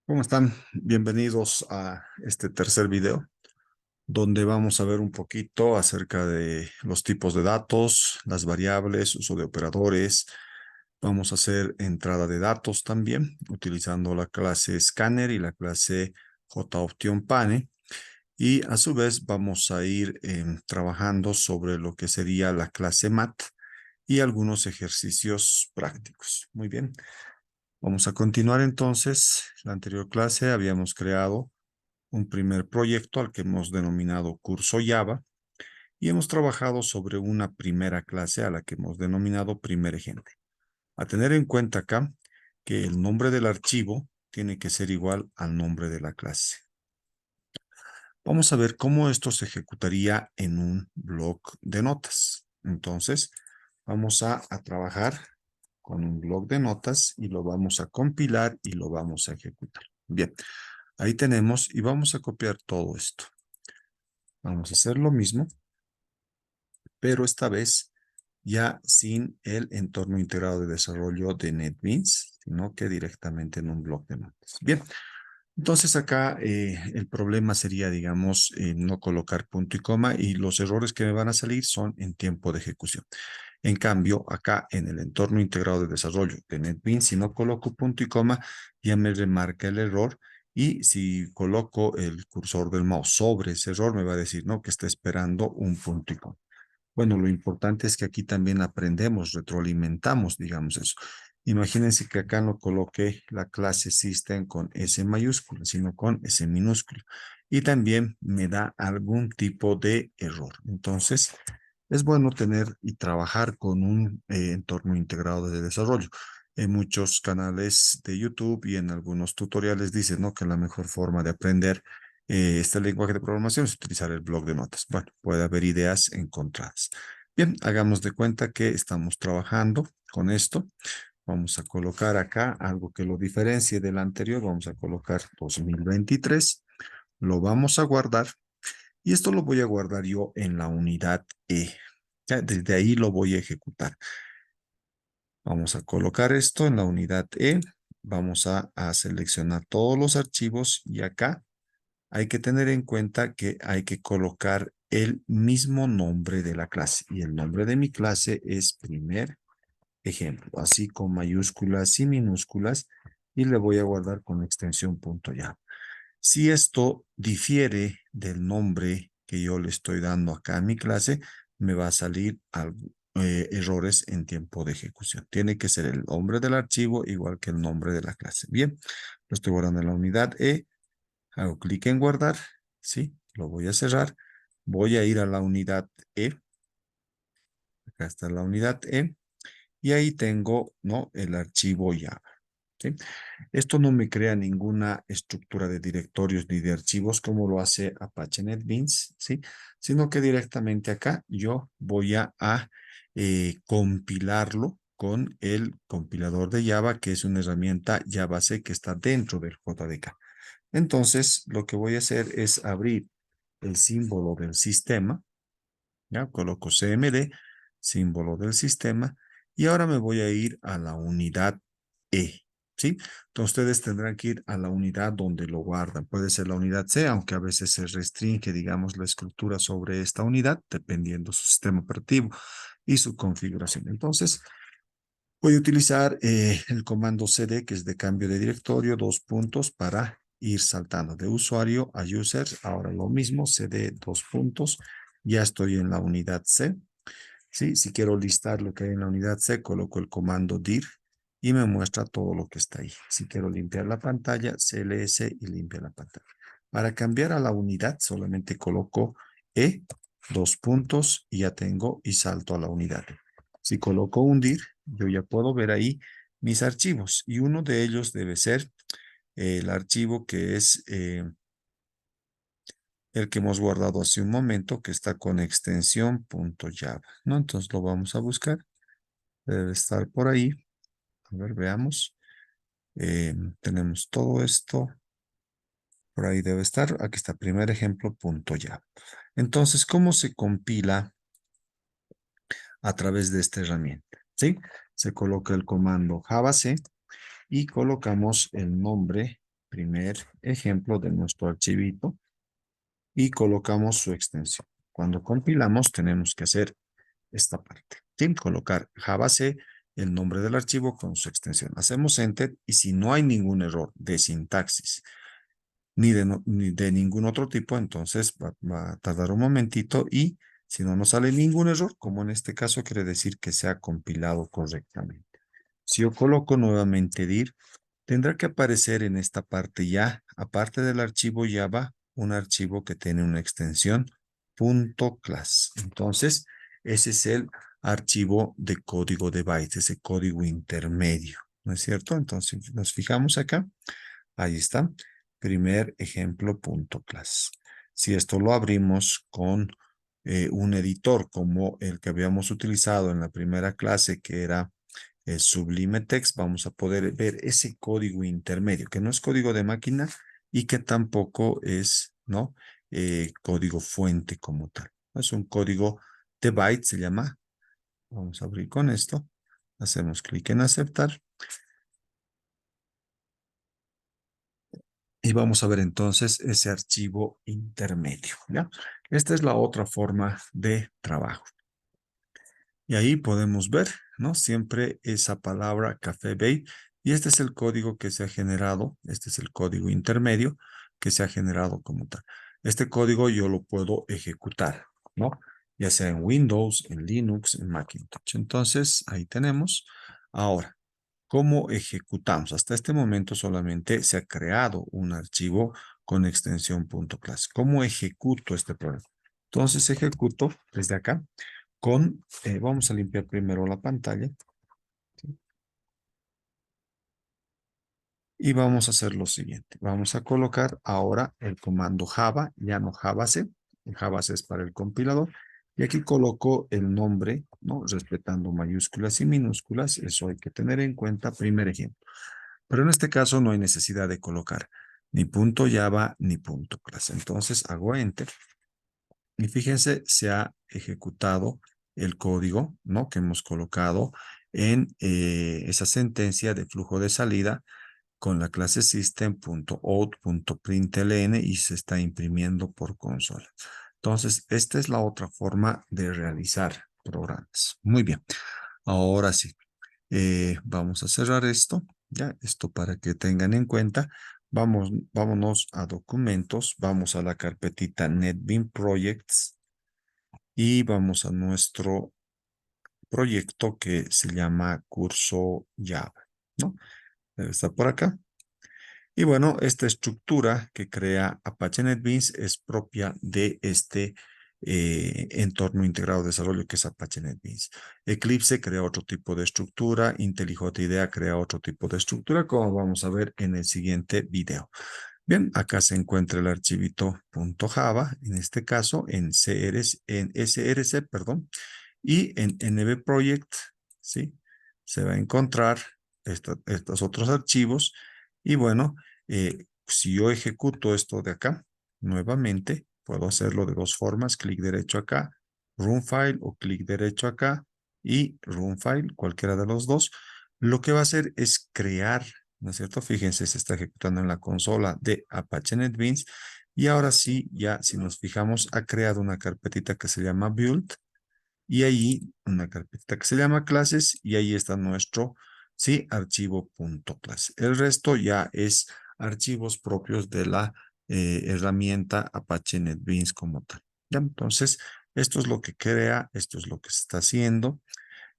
¿Cómo están? Bienvenidos a este tercer video, donde vamos a ver un poquito acerca de los tipos de datos, las variables, uso de operadores. Vamos a hacer entrada de datos también, utilizando la clase Scanner y la clase JOptionPane. Y a su vez vamos a ir trabajando sobre lo que sería la clase Mat y algunos ejercicios prácticos. Muy bien. Vamos a continuar entonces. La anterior clase habíamos creado un primer proyecto al que hemos denominado curso Java y hemos trabajado sobre una primera clase a la que hemos denominado primer ejemplo. A tener en cuenta acá que el nombre del archivo tiene que ser igual al nombre de la clase. Vamos a ver cómo esto se ejecutaría en un bloc de notas. Entonces, vamos a trabajar con un bloc de notas y lo vamos a compilar y lo vamos a ejecutar. Bien, ahí tenemos y vamos a copiar todo esto. Vamos a hacer lo mismo, pero esta vez ya sin el entorno integrado de desarrollo de NetBeans, sino que directamente en un bloc de notas. Bien, entonces acá el problema sería, digamos, no colocar punto y coma y los errores que me van a salir son en tiempo de ejecución. En cambio, acá en el entorno integrado de desarrollo de NetBeans, si no coloco punto y coma, ya me remarca el error. Y si coloco el cursor del mouse sobre ese error, me va a decir, no, que está esperando un punto y coma. Bueno, lo importante es que aquí también aprendemos, retroalimentamos, digamos eso. Imagínense que acá no coloqué la clase System con S mayúscula, sino con S minúscula. Y también me da algún tipo de error. Entonces, es bueno tener y trabajar con un entorno integrado de desarrollo. En muchos canales de YouTube y en algunos tutoriales dicen, ¿no?, que la mejor forma de aprender este lenguaje de programación es utilizar el bloc de notas. Bueno, puede haber ideas encontradas. Bien, hagamos de cuenta que estamos trabajando con esto. Vamos a colocar acá algo que lo diferencie del anterior. Vamos a colocar 2023. Lo vamos a guardar y esto lo voy a guardar yo en la unidad E. Ya, desde ahí lo voy a ejecutar. Vamos a colocar esto en la unidad E. Vamos a seleccionar todos los archivos y acá hay que tener en cuenta que hay que colocar el mismo nombre de la clase. Y el nombre de mi clase es primer ejemplo, así con mayúsculas y minúsculas. Y le voy a guardar con extensión .ya. Si esto difiere del nombre que yo le estoy dando acá a mi clase, me va a salir errores en tiempo de ejecución. Tiene que ser el nombre del archivo igual que el nombre de la clase. Bien, lo estoy guardando en la unidad E. Hago clic en guardar. Sí, lo voy a cerrar. Voy a ir a la unidad E. Acá está la unidad E. Y ahí tengo, ¿no?, el archivo Java. ¿Sí? Esto no me crea ninguna estructura de directorios ni de archivos como lo hace Apache NetBeans, ¿sí? Sino que directamente acá yo voy compilarlo con el compilador de Java, que es una herramienta JavaC que está dentro del JDK. Entonces, lo que voy a hacer es abrir el símbolo del sistema, ¿ya? Coloco CMD, símbolo del sistema, y ahora me voy a ir a la unidad E, ¿sí? Entonces ustedes tendrán que ir a la unidad donde lo guardan. Puede ser la unidad C, aunque a veces se restringe, digamos, la escritura sobre esta unidad, dependiendo su sistema operativo y su configuración. Entonces, voy a utilizar el comando cd, que es de cambio de directorio, dos puntos, para ir saltando de usuario a user. Ahora lo mismo, cd, dos puntos. Ya estoy en la unidad C. ¿Sí? Si quiero listar lo que hay en la unidad C, coloco el comando dir y me muestra todo lo que está ahí. Si quiero limpiar la pantalla, cls y limpia la pantalla. Para cambiar a la unidad, solamente coloco E, dos puntos, y ya tengo y salto a la unidad. Si coloco un dir, yo ya puedo ver ahí mis archivos y uno de ellos debe ser el archivo que es el que hemos guardado hace un momento, que está con extensión .java, ¿no? Entonces lo vamos a buscar. Debe estar por ahí. A ver, veamos. Tenemos todo esto. Por ahí debe estar. Aquí está, primer ejemplo .java. Entonces, ¿cómo se compila a través de esta herramienta? ¿Sí? Se coloca el comando javac y colocamos el nombre primer ejemplo de nuestro archivito y colocamos su extensión. Cuando compilamos tenemos que hacer esta parte, ¿sí? Colocar Java C, el nombre del archivo con su extensión. Hacemos Enter y si no hay ningún error de sintaxis ni de ningún otro tipo, entonces va a tardar un momentito y si no nos sale ningún error, como en este caso, quiere decir que se ha compilado correctamente. Si yo coloco nuevamente dir, tendrá que aparecer en esta parte ya, aparte del archivo Java, un archivo que tiene una extensión .class. Entonces, ese es el archivo de código de bytes, ese código intermedio, ¿no es cierto? Entonces, nos fijamos acá, ahí está, primer ejemplo .class. Si esto lo abrimos con un editor como el que habíamos utilizado en la primera clase, que era el Sublime Text, vamos a poder ver ese código intermedio, que no es código de máquina y que tampoco es, ¿no? Código fuente como tal. Es un código de bytes, se llama. Vamos a abrir con esto. Hacemos clic en aceptar. Y vamos a ver entonces ese archivo intermedio, ¿ya? Esta es la otra forma de trabajo. Y ahí podemos ver, ¿no? Siempre esa palabra café bay. Y este es el código que se ha generado. Este es el código intermedio que se ha generado como tal. Este código yo lo puedo ejecutar, ¿no? Ya sea en Windows, en Linux, en Macintosh. Entonces, ahí tenemos. Ahora, ¿cómo ejecutamos? Hasta este momento solamente se ha creado un archivo con extensión .class. ¿Cómo ejecuto este programa? Entonces, ejecuto desde acá vamos a limpiar primero la pantalla, ¿sí? Y vamos a hacer lo siguiente. Vamos a colocar ahora el comando Java, ya no JavaC. El JavaC es para el compilador. Y aquí coloco el nombre, ¿no? Respetando mayúsculas y minúsculas. Eso hay que tener en cuenta, primer ejemplo. Pero en este caso no hay necesidad de colocar ni punto .java ni punto .class. Entonces hago Enter. Y fíjense, se ha ejecutado el código, ¿no? Que hemos colocado en esa sentencia de flujo de salida con la clase system.out.println y se está imprimiendo por consola. Entonces, esta es la otra forma de realizar programas. Muy bien. Ahora sí, vamos a cerrar esto, ya, esto para que tengan en cuenta. Vámonos a documentos, vamos a la carpetita NetBeans Projects y vamos a nuestro proyecto que se llama curso Java, ¿no? Está por acá. Y bueno, esta estructura que crea Apache NetBeans es propia de este entorno integrado de desarrollo que es Apache NetBeans. Eclipse crea otro tipo de estructura, IntelliJ IDEA crea otro tipo de estructura, como vamos a ver en el siguiente video. Bien, acá se encuentra el archivito .java, en este caso en SRC, perdón, y en NBProject, ¿sí? Se va a encontrar estos otros archivos y bueno, si yo ejecuto esto de acá, nuevamente, puedo hacerlo de dos formas, clic derecho acá, run file o clic derecho acá y run file, cualquiera de los dos. Lo que va a hacer es crear, ¿no es cierto? Fíjense, se está ejecutando en la consola de Apache NetBeans y ahora sí, ya si nos fijamos, ha creado una carpetita que se llama build y ahí una carpeta que se llama clases y ahí está nuestro, sí, archivo .class. El resto ya es archivos propios de la herramienta Apache NetBeans como tal. ¿Ya? Entonces, esto es lo que crea, esto es lo que se está haciendo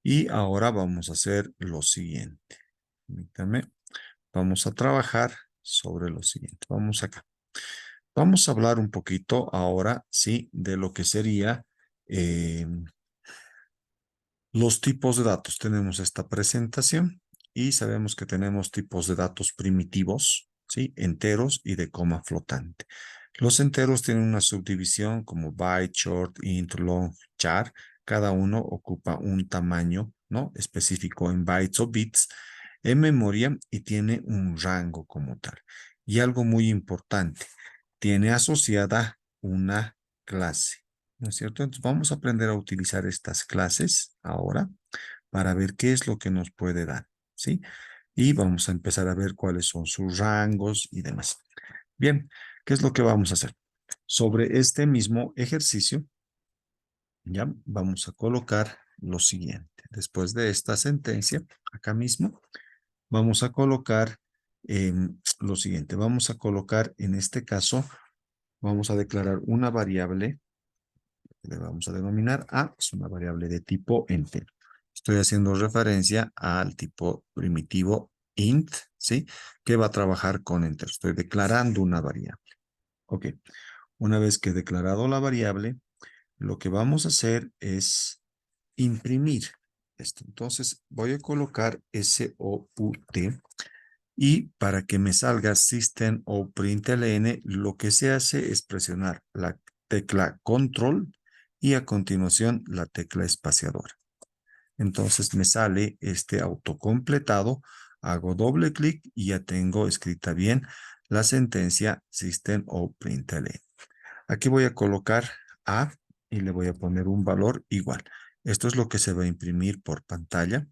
y ahora vamos a hacer lo siguiente. Permítanme, vamos a trabajar sobre lo siguiente. Vamos acá. Vamos a hablar un poquito ahora, sí, de lo que sería los tipos de datos. Tenemos esta presentación y sabemos que tenemos tipos de datos primitivos, ¿sí? Enteros y de coma flotante. Los enteros tienen una subdivisión como byte, short, int, long, char. Cada uno ocupa un tamaño, ¿no? Específico en bytes o bits en memoria y tiene un rango como tal. Y algo muy importante, tiene asociada una clase. ¿No es cierto? Entonces vamos a aprender a utilizar estas clases ahora para ver qué es lo que nos puede dar, ¿sí? y vamos a empezar a ver cuáles son sus rangos y demás. Bien, ¿qué es lo que vamos a hacer? Sobre este mismo ejercicio, ya vamos a colocar lo siguiente. Después de esta sentencia, acá mismo, vamos a colocar lo siguiente. Vamos a colocar, en este caso, vamos a declarar una variable que le vamos a denominar A, es una variable de tipo entero. Estoy haciendo referencia al tipo primitivo int, ¿sí? Que va a trabajar con entero. Estoy declarando una variable. Ok, una vez que he declarado la variable, lo que vamos a hacer es imprimir esto. Entonces voy a colocar SOUT y para que me salga System o println, lo que se hace es presionar la tecla Control y a continuación la tecla espaciadora. Entonces me sale este autocompletado, hago doble clic y ya tengo escrita bien la sentencia System o println. Aquí voy a colocar A y le voy a poner un valor igual. Esto es lo que se va a imprimir por pantalla.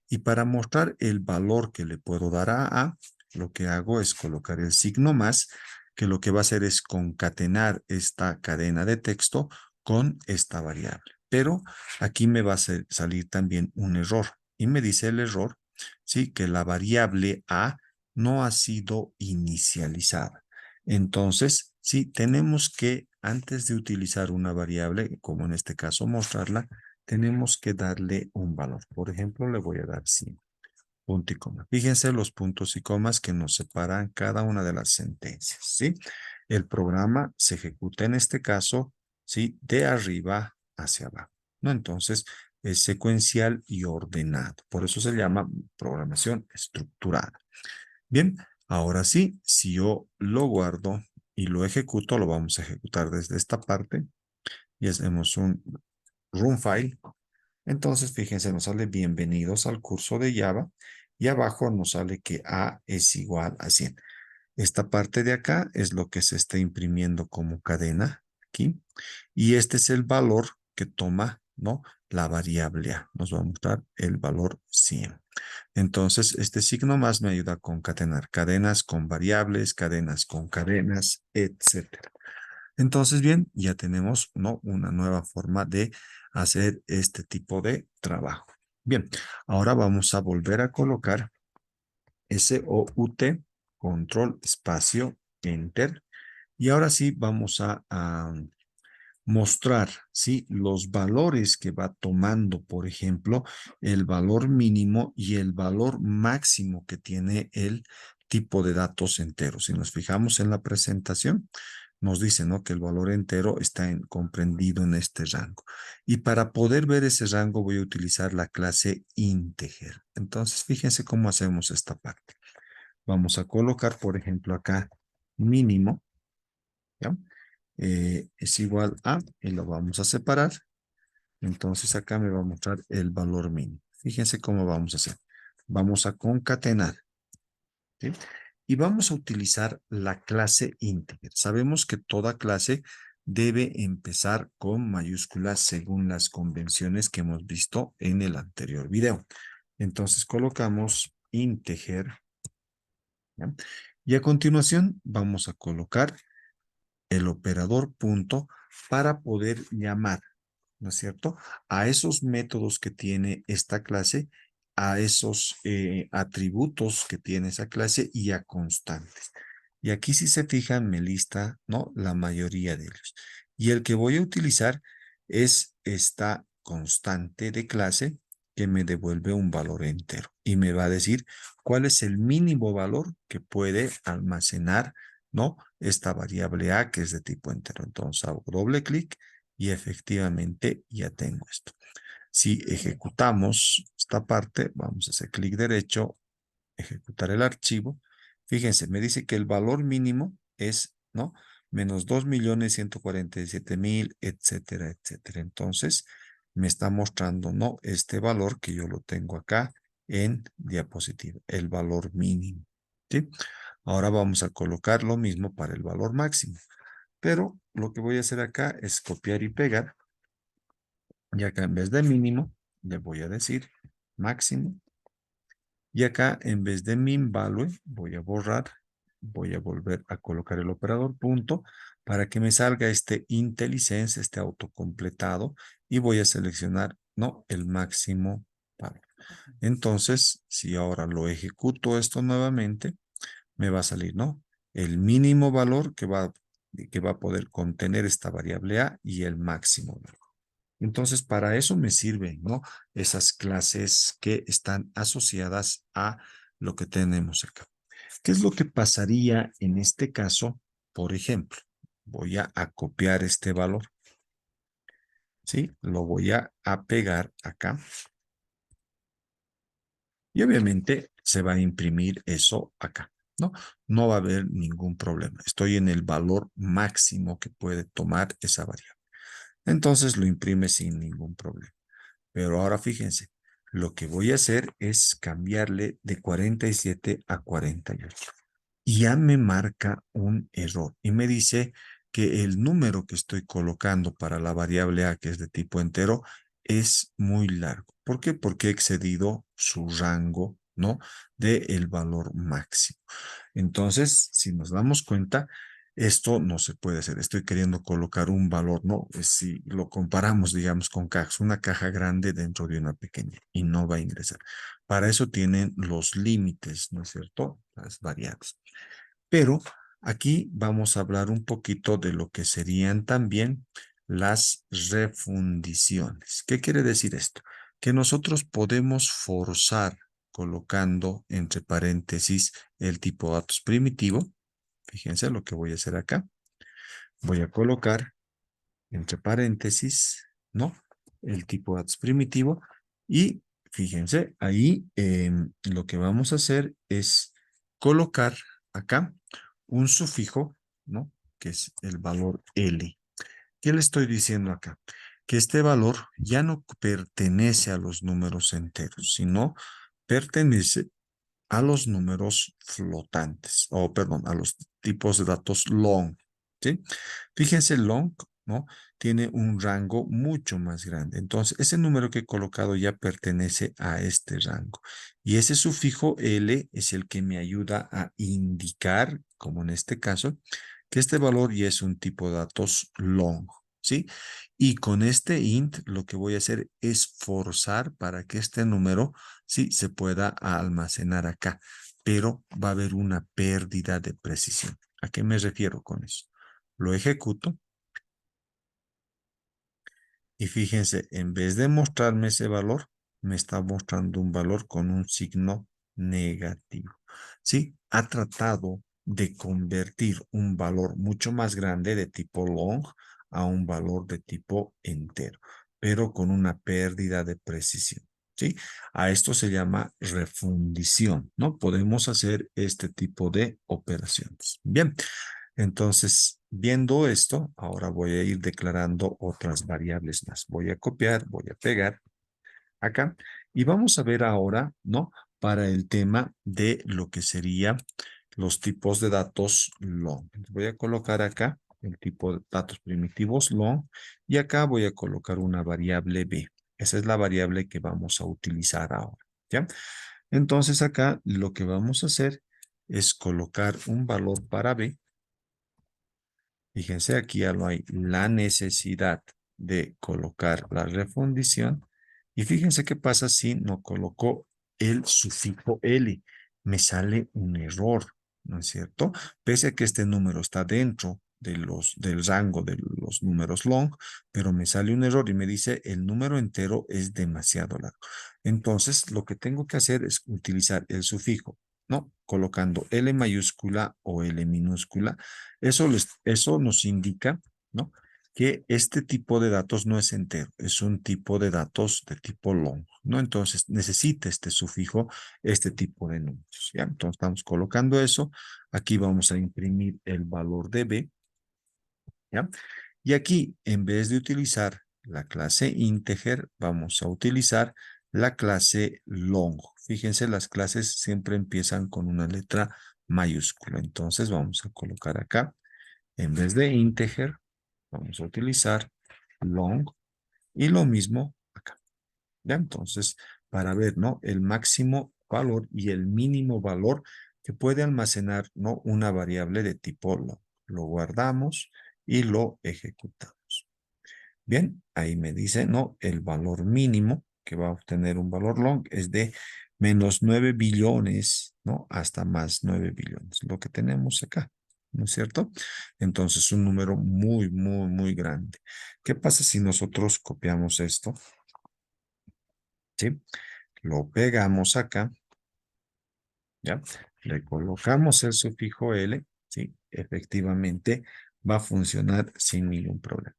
Y para mostrar el valor que le puedo dar a A, lo que hago es colocar el signo más, que lo que va a hacer es concatenar esta cadena de texto con esta variable. Pero aquí me va a salir también un error. Y me dice el error, sí, que la variable A no ha sido inicializada. Entonces, sí, tenemos que, antes de utilizar una variable, como en este caso mostrarla, tenemos que darle un valor. Por ejemplo, le voy a dar 100, punto y coma. Fíjense los puntos y comas que nos separan cada una de las sentencias, ¿sí? El programa se ejecuta en este caso, ¿sí? De arriba hacia abajo, ¿no? Entonces, es secuencial y ordenado. Por eso se llama programación estructurada. Bien, ahora sí, si yo lo guardo y lo ejecuto, lo vamos a ejecutar desde esta parte y hacemos un run file. Entonces, fíjense, nos sale bienvenidos al curso de Java y abajo nos sale que A es igual a 100. Esta parte de acá es lo que se está imprimiendo como cadena aquí y este es el valor que toma, ¿no? La variable A. Nos va a mostrar el valor 100. Entonces, este signo más me ayuda a concatenar cadenas con variables, cadenas con cadenas, etcétera. Entonces, bien, ya tenemos, ¿no? Una nueva forma de hacer este tipo de trabajo. Bien, ahora vamos a volver a colocar SOUT, control, espacio, enter. Y ahora sí vamos a mostrar, ¿sí? Los valores que va tomando, por ejemplo, el valor mínimo y el valor máximo que tiene el tipo de datos enteros. Si nos fijamos en la presentación, nos dice, ¿no? Que el valor entero está comprendido en este rango. Y para poder ver ese rango voy a utilizar la clase integer. Entonces, fíjense cómo hacemos esta parte. Vamos a colocar, por ejemplo, acá mínimo, ¿ya? Es igual a, y lo vamos a separar. Entonces acá me va a mostrar el valor mínimo. Fíjense cómo vamos a hacer. Vamos a concatenar, ¿sí? Y vamos a utilizar la clase integer. Sabemos que toda clase debe empezar con mayúsculas según las convenciones que hemos visto en el anterior video. Entonces colocamos integer, ¿ya? Y a continuación vamos a colocar el operador punto para poder llamar, ¿no es cierto? A esos métodos que tiene esta clase, a esos atributos que tiene esa clase y a constantes. Y aquí si se fijan me lista, ¿no? La mayoría de ellos. Y el que voy a utilizar es esta constante de clase que me devuelve un valor entero y me va a decir cuál es el mínimo valor que puede almacenar, ¿no? Esta variable A que es de tipo entero. Entonces hago doble clic y efectivamente ya tengo esto. Si ejecutamos esta parte, vamos a hacer clic derecho, ejecutar el archivo. Fíjense, me dice que el valor mínimo es, ¿no? Menos 2.147.000, etcétera, etcétera. Entonces, me está mostrando, ¿no? Este valor que yo lo tengo acá en diapositiva, el valor mínimo, ¿sí? Ahora vamos a colocar lo mismo para el valor máximo. Pero lo que voy a hacer acá es copiar y pegar. Y acá en vez de mínimo, le voy a decir máximo. Y acá, en vez de min value, voy a borrar, voy a volver a colocar el operador punto para que me salga este IntelliSense, este autocompletado, y voy a seleccionar, ¿no? El máximo valor. Entonces, si ahora lo ejecuto esto nuevamente, me va a salir, ¿no? El mínimo valor que va a poder contener esta variable A y el máximo valor. Entonces, para eso me sirven, ¿no? Esas clases que están asociadas a lo que tenemos acá. ¿Qué es lo que pasaría en este caso? Por ejemplo, voy a copiar este valor, ¿sí? Lo voy a pegar acá y obviamente se va a imprimir eso acá, ¿no? No va a haber ningún problema. Estoy en el valor máximo que puede tomar esa variable. Entonces lo imprime sin ningún problema. Pero ahora fíjense, lo que voy a hacer es cambiarle de 47 a 48. Y ya me marca un error y me dice que el número que estoy colocando para la variable A, que es de tipo entero, es muy largo. ¿Por qué? Porque he excedido su rango, ¿no? Del valor máximo. Entonces, si nos damos cuenta, esto no se puede hacer. Estoy queriendo colocar un valor, ¿no? Si lo comparamos, digamos, con cajas, una caja grande dentro de una pequeña y no va a ingresar. Para eso tienen los límites, ¿no es cierto? Las variables. Pero aquí vamos a hablar un poquito de lo que serían también las refundiciones. ¿Qué quiere decir esto? Que nosotros podemos forzar colocando entre paréntesis el tipo datos primitivo. Fíjense lo que voy a hacer acá. Voy a colocar entre paréntesis, ¿no? El tipo datos primitivo. Y fíjense, ahí lo que vamos a hacer es colocar acá un sufijo, ¿no? Que es el valor L. ¿Qué le estoy diciendo acá? Que este valor ya no pertenece a los números enteros, sino pertenece a los números flotantes, o perdón, a los tipos de datos long, ¿sí? Fíjense, long, ¿no? Tiene un rango mucho más grande. Entonces, ese número que he colocado ya pertenece a este rango. Y ese sufijo L es el que me ayuda a indicar, como en este caso, que este valor ya es un tipo de datos long, ¿sí? Y con este int lo que voy a hacer es forzar para que este número sí se pueda almacenar acá, pero va a haber una pérdida de precisión. ¿A qué me refiero con eso? Lo ejecuto y fíjense, en vez de mostrarme ese valor, me está mostrando un valor con un signo negativo. ¿Sí? Ha tratado de convertir un valor mucho más grande de tipo long a un valor de tipo entero, pero con una pérdida de precisión. ¿Sí? A esto se llama refundición, ¿no? Podemos hacer este tipo de operaciones. Bien, entonces, viendo esto, ahora voy a ir declarando otras variables más. Voy a copiar, voy a pegar acá y vamos a ver ahora, ¿no? Para el tema de lo que sería los tipos de datos long. Voy a colocar acá el tipo de datos primitivos long y acá voy a colocar una variable b. Esa es la variable que vamos a utilizar ahora, ¿ya? Entonces acá lo que vamos a hacer es colocar un valor para b. Fíjense, aquí ya no hay la necesidad de colocar la refundición. Y fíjense qué pasa si no coloco el sufijo L. Me sale un error, ¿no es cierto? Pese a que este número está dentro del rango de los números long, pero me sale un error y me dice el número entero es demasiado largo. Entonces, lo que tengo que hacer es utilizar el sufijo, ¿no? Colocando L mayúscula o L minúscula. Eso nos indica, ¿no? Que este tipo de datos no es entero, es un tipo de datos de tipo long, ¿no? Entonces necesita este sufijo, este tipo de números, ¿ya? Entonces estamos colocando eso. Aquí vamos a imprimir el valor de b, ¿ya? Y aquí, en vez de utilizar la clase integer, vamos a utilizar la clase long. Fíjense, las clases siempre empiezan con una letra mayúscula. Entonces vamos a colocar acá, en vez de integer, vamos a utilizar long y lo mismo acá. ¿Ya? Entonces, para ver, ¿no? El máximo valor y el mínimo valor que puede almacenar, ¿no?, una variable de tipo long. Lo guardamos y lo ejecutamos. Bien, ahí me dice, ¿no?, el valor mínimo que va a obtener un valor long es de menos 9 billones, ¿no?, hasta más 9 billones, lo que tenemos acá, ¿no es cierto? Entonces, un número muy, muy, muy grande. ¿Qué pasa si nosotros copiamos esto? ¿Sí? Lo pegamos acá, ¿ya? Le colocamos el sufijo L, ¿sí? Efectivamente, va a funcionar sin ningún problema.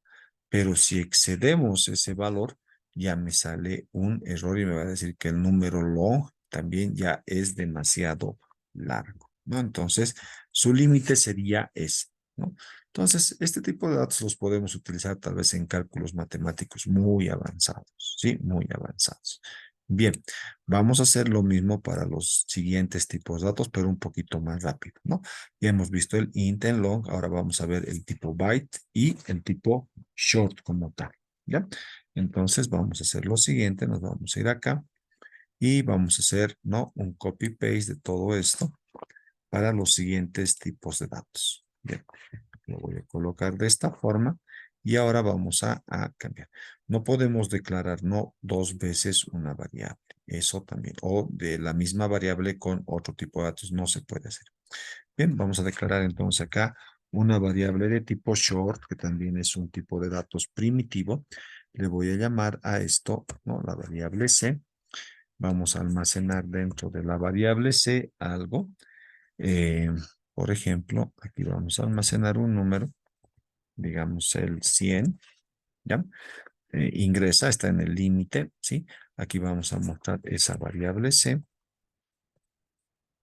Pero si excedemos ese valor, ya me sale un error y me va a decir que el número long también ya es demasiado largo, ¿no? Entonces, su límite sería ese, ¿no? Entonces, este tipo de datos los podemos utilizar tal vez en cálculos matemáticos muy avanzados, ¿sí? Muy avanzados. Bien, vamos a hacer lo mismo para los siguientes tipos de datos, pero un poquito más rápido, ¿no? Ya hemos visto el int en long, ahora vamos a ver el tipo byte y el tipo short como tal, ¿ya? Entonces vamos a hacer lo siguiente, nos vamos a ir acá y vamos a hacer, ¿no?, un copy-paste de todo esto para los siguientes tipos de datos. Bien, lo voy a colocar de esta forma y ahora vamos a cambiar. No podemos declarar no dos veces una variable, eso también, o de la misma variable con otro tipo de datos, no se puede hacer. Bien, vamos a declarar entonces acá una variable de tipo short, que también es un tipo de datos primitivo. Le voy a llamar a esto, ¿no?, la variable C. Vamos a almacenar dentro de la variable C algo. Eh, por ejemplo, aquí vamos a almacenar un número, digamos el 100, ¿ya? Ingresa, está en el límite, ¿sí? Aquí vamos a mostrar esa variable C.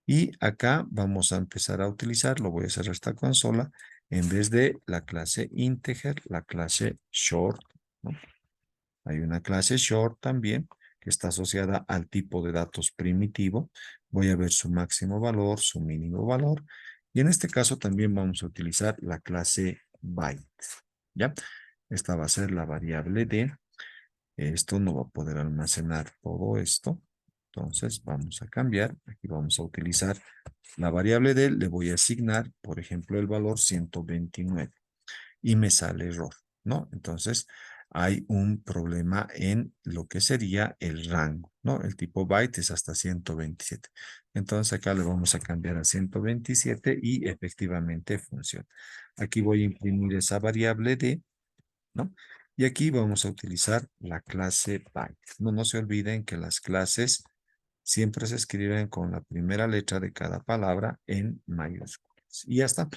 Y acá vamos a empezar a utilizar, lo voy a cerrar esta consola, en vez de la clase integer, la clase short, ¿no? Hay una clase short también que está asociada al tipo de datos primitivo. Voy a ver su máximo valor, su mínimo valor. Y en este caso también vamos a utilizar la clase byte, ¿ya? Esta va a ser la variable de. Esto no va a poder almacenar todo esto. Entonces vamos a cambiar. Aquí vamos a utilizar la variable de, le voy a asignar, por ejemplo, el valor 129 y me sale error, ¿no? Entonces hay un problema en lo que sería el rango, ¿no? El tipo byte es hasta 127. Entonces acá le vamos a cambiar a 127 y efectivamente funciona. Aquí voy a imprimir esa variable de, ¿no? Y aquí vamos a utilizar la clase byte. No se olviden que las clases siempre se escriben con la primera letra de cada palabra en mayúsculas. Y ya está.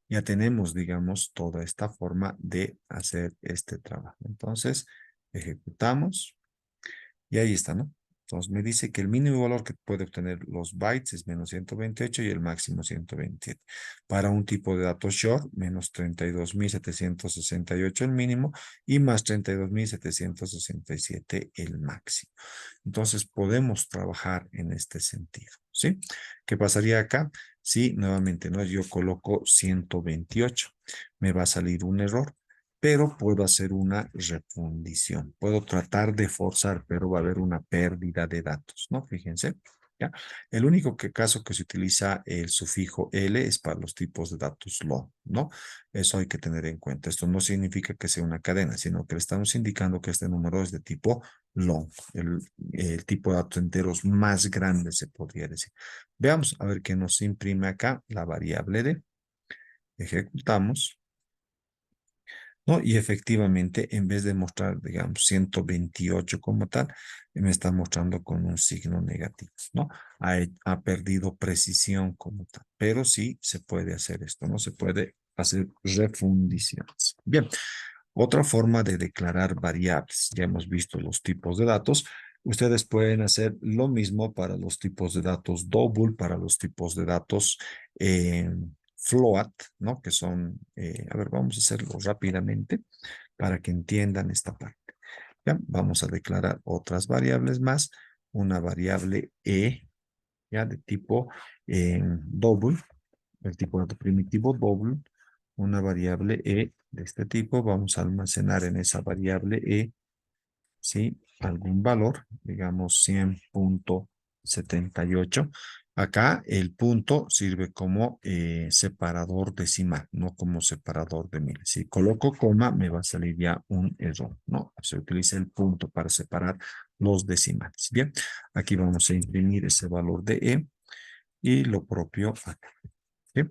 Ya tenemos, digamos, toda esta forma de hacer este trabajo. Entonces, ejecutamos. Y ahí está, ¿no? Entonces me dice que el mínimo valor que puede obtener los bytes es menos 128 y el máximo 127. Para un tipo de datos short, menos 32.768 el mínimo y más 32.767 el máximo. Entonces podemos trabajar en este sentido, ¿sí? ¿Qué pasaría acá? Si nuevamente, ¿no?, yo coloco 128, me va a salir un error, pero puedo hacer una refundición. Puedo tratar de forzar, pero va a haber una pérdida de datos, ¿no? Fíjense, ¿ya? El único caso que se utiliza el sufijo L es para los tipos de datos long, ¿no? Eso hay que tener en cuenta. Esto no significa que sea una cadena, sino que le estamos indicando que este número es de tipo long, el tipo de datos enteros más grande, se podría decir. Veamos a ver qué nos imprime acá la variable de. Ejecutamos. ¿No? Y efectivamente, en vez de mostrar, digamos, 128 como tal, me está mostrando con un signo negativo, ¿no? Ha perdido precisión como tal, pero sí se puede hacer esto, ¿no? Se puede hacer refundiciones. Bien, otra forma de declarar variables. Ya hemos visto los tipos de datos. Ustedes pueden hacer lo mismo para los tipos de datos double, para los tipos de datos float, ¿no? Que son, a ver, vamos a hacerlo rápidamente para que entiendan esta parte. ¿Ya? Vamos a declarar otras variables más. Una variable E, ¿ya? De tipo double, el tipo de dato primitivo double. Una variable E de este tipo. Vamos a almacenar en esa variable E, ¿sí?, algún valor, digamos 100.2. 78. Acá el punto sirve como separador decimal, no como separador de miles. Si coloco coma, me va a salir ya un error, ¿no? Se utiliza el punto para separar los decimales. Bien, aquí vamos a imprimir ese valor de E y lo propio acá. ¿Sí?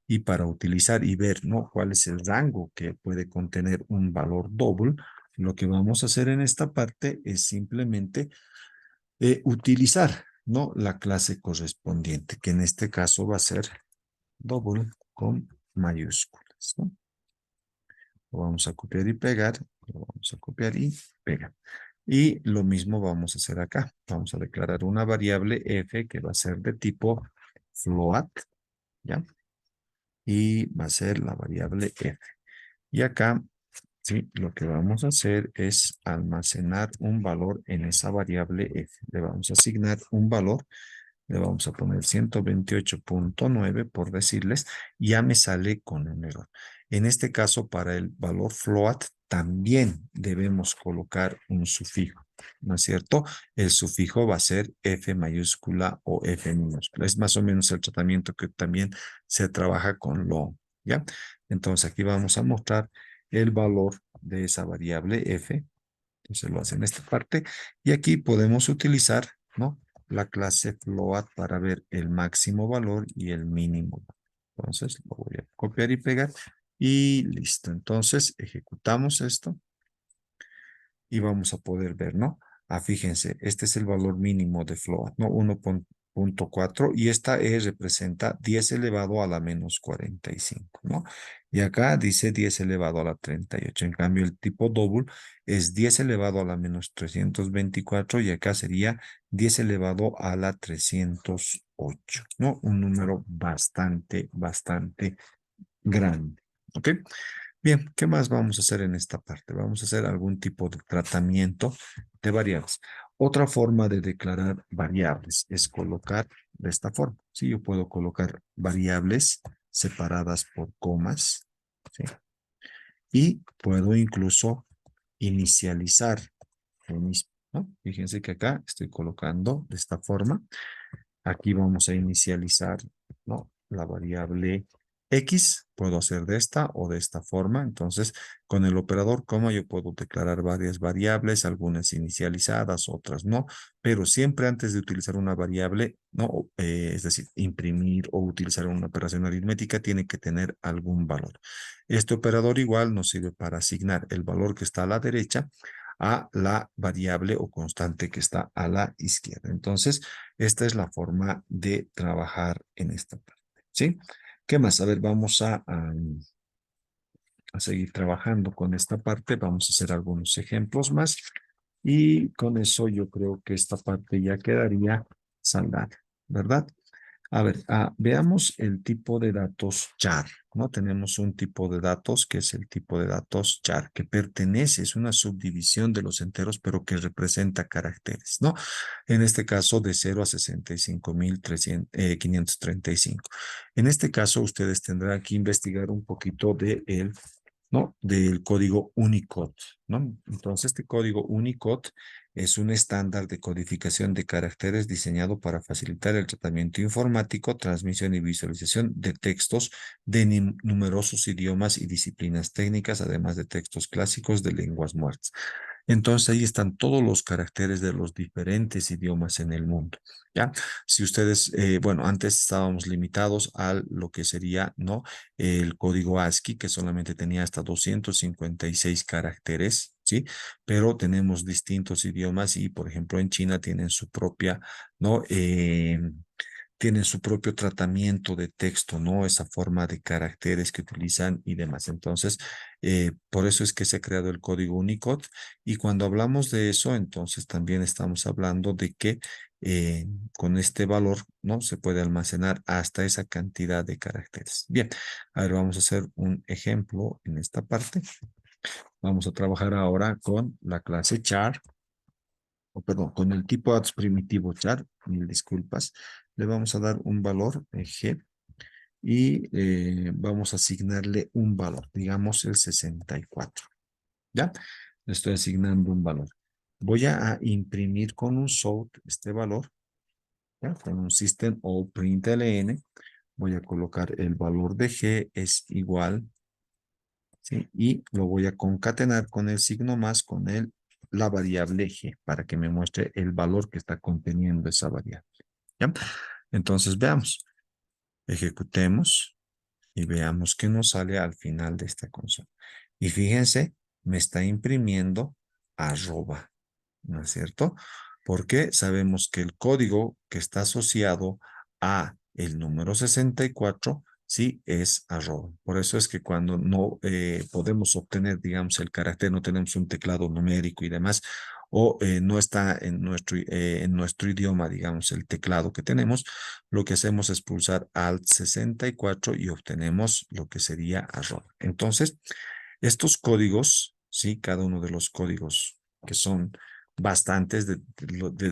Y para utilizar y ver, ¿no? cuál es el rango que puede contener un valor doble, lo que vamos a hacer en esta parte es simplemente utilizar, ¿no? la clase correspondiente, que en este caso va a ser double con mayúsculas, ¿no? Lo vamos a copiar y pegar, lo vamos a copiar y pegar. Y lo mismo vamos a hacer acá. Vamos a declarar una variable f que va a ser de tipo float, ¿ya? Y va a ser la variable f. Y acá, sí, lo que vamos a hacer es almacenar un valor en esa variable f. Le vamos a asignar un valor. Le vamos a poner 128.9 por decirles, ya me sale con un error. En este caso, para el valor float, también debemos colocar un sufijo, ¿no es cierto? El sufijo va a ser F mayúscula o F minúscula. Es más o menos el tratamiento que también se trabaja con long, ¿ya? Entonces, aquí vamos a mostrar el valor de esa variable F. Entonces lo hace en esta parte. Y aquí podemos utilizar, ¿no? la clase float para ver el máximo valor y el mínimo. Entonces lo voy a copiar y pegar y listo. Entonces ejecutamos esto y vamos a poder ver, ¿no? Fíjense, este es el valor mínimo de float, ¿no? 1.4 y esta E representa 10 elevado a la menos 45, ¿no? Y acá dice 10 elevado a la 38. En cambio, el tipo double es 10 elevado a la menos 324 y acá sería 10 elevado a la 308, ¿no? Un número bastante grande, ¿ok? Bien, ¿qué más vamos a hacer en esta parte? Vamos a hacer algún tipo de tratamiento de variables. Otra forma de declarar variables es colocar de esta forma. Sí, yo puedo colocar variables separadas por comas, ¿sí? Y puedo incluso inicializar el mismo, ¿no? Fíjense que acá estoy colocando de esta forma. Aquí vamos a inicializar, ¿no? la variable X. Puedo hacer de esta o de esta forma. Entonces, con el operador coma yo puedo declarar varias variables, algunas inicializadas, otras no, pero siempre antes de utilizar una variable, ¿no? Es decir, imprimir o utilizar una operación aritmética, tiene que tener algún valor. Este operador igual nos sirve para asignar el valor que está a la derecha a la variable o constante que está a la izquierda. Entonces, esta es la forma de trabajar en esta parte, ¿sí? ¿Qué más? A ver, vamos a seguir trabajando con esta parte. Vamos a hacer algunos ejemplos más. Y con eso yo creo que esta parte ya quedaría saldada, ¿verdad? A ver, veamos el tipo de datos char, ¿no? Tenemos un tipo de datos que es el tipo de datos char, que pertenece, es una subdivisión de los enteros, pero que representa caracteres, ¿no? En este caso, de 0 a 65.535. En este caso, ustedes tendrán que investigar un poquito de el, ¿no? del código Unicode, ¿no? Entonces, este código Unicode es un estándar de codificación de caracteres diseñado para facilitar el tratamiento informático, transmisión y visualización de textos de numerosos idiomas y disciplinas técnicas, además de textos clásicos de lenguas muertas. Entonces ahí están todos los caracteres de los diferentes idiomas en el mundo, ¿ya? Si ustedes, bueno, antes estábamos limitados a lo que sería, ¿no? El código ASCII, que solamente tenía hasta 256 caracteres, ¿sí? Pero tenemos distintos idiomas y, por ejemplo, en China tienen su propia, ¿no? Tienen su propio tratamiento de texto, ¿no? Esa forma de caracteres que utilizan y demás. Entonces, por eso es que se ha creado el código Unicode. Y cuando hablamos de eso, entonces también estamos hablando de que con este valor, ¿no? Se puede almacenar hasta esa cantidad de caracteres. Bien, a ver, vamos a hacer un ejemplo en esta parte. Vamos a trabajar ahora con la clase char, o perdón, con el tipo datos primitivo char, mil disculpas. Le vamos a dar un valor g y vamos a asignarle un valor, digamos el 64. ¿Ya? Le estoy asignando un valor. Voy a imprimir con un sort este valor ¿ya? Con un system.out.println voy a colocar el valor de g es igual, ¿sí? Y lo voy a concatenar con el signo más con la variable g para que me muestre el valor que está conteniendo esa variable. ¿Ya? Entonces veamos, ejecutemos y veamos qué nos sale al final de esta consola. Y fíjense, me está imprimiendo arroba, ¿no es cierto? Porque sabemos que el código que está asociado a el número 64, sí, es arroba. Por eso es que cuando no podemos obtener, digamos, el carácter, no tenemos un teclado numérico y demás, o no está en nuestro idioma, digamos, el teclado que tenemos, lo que hacemos es pulsar Alt 64 y obtenemos lo que sería arroba. Entonces, estos códigos, sí, cada uno de los códigos que son bastantes de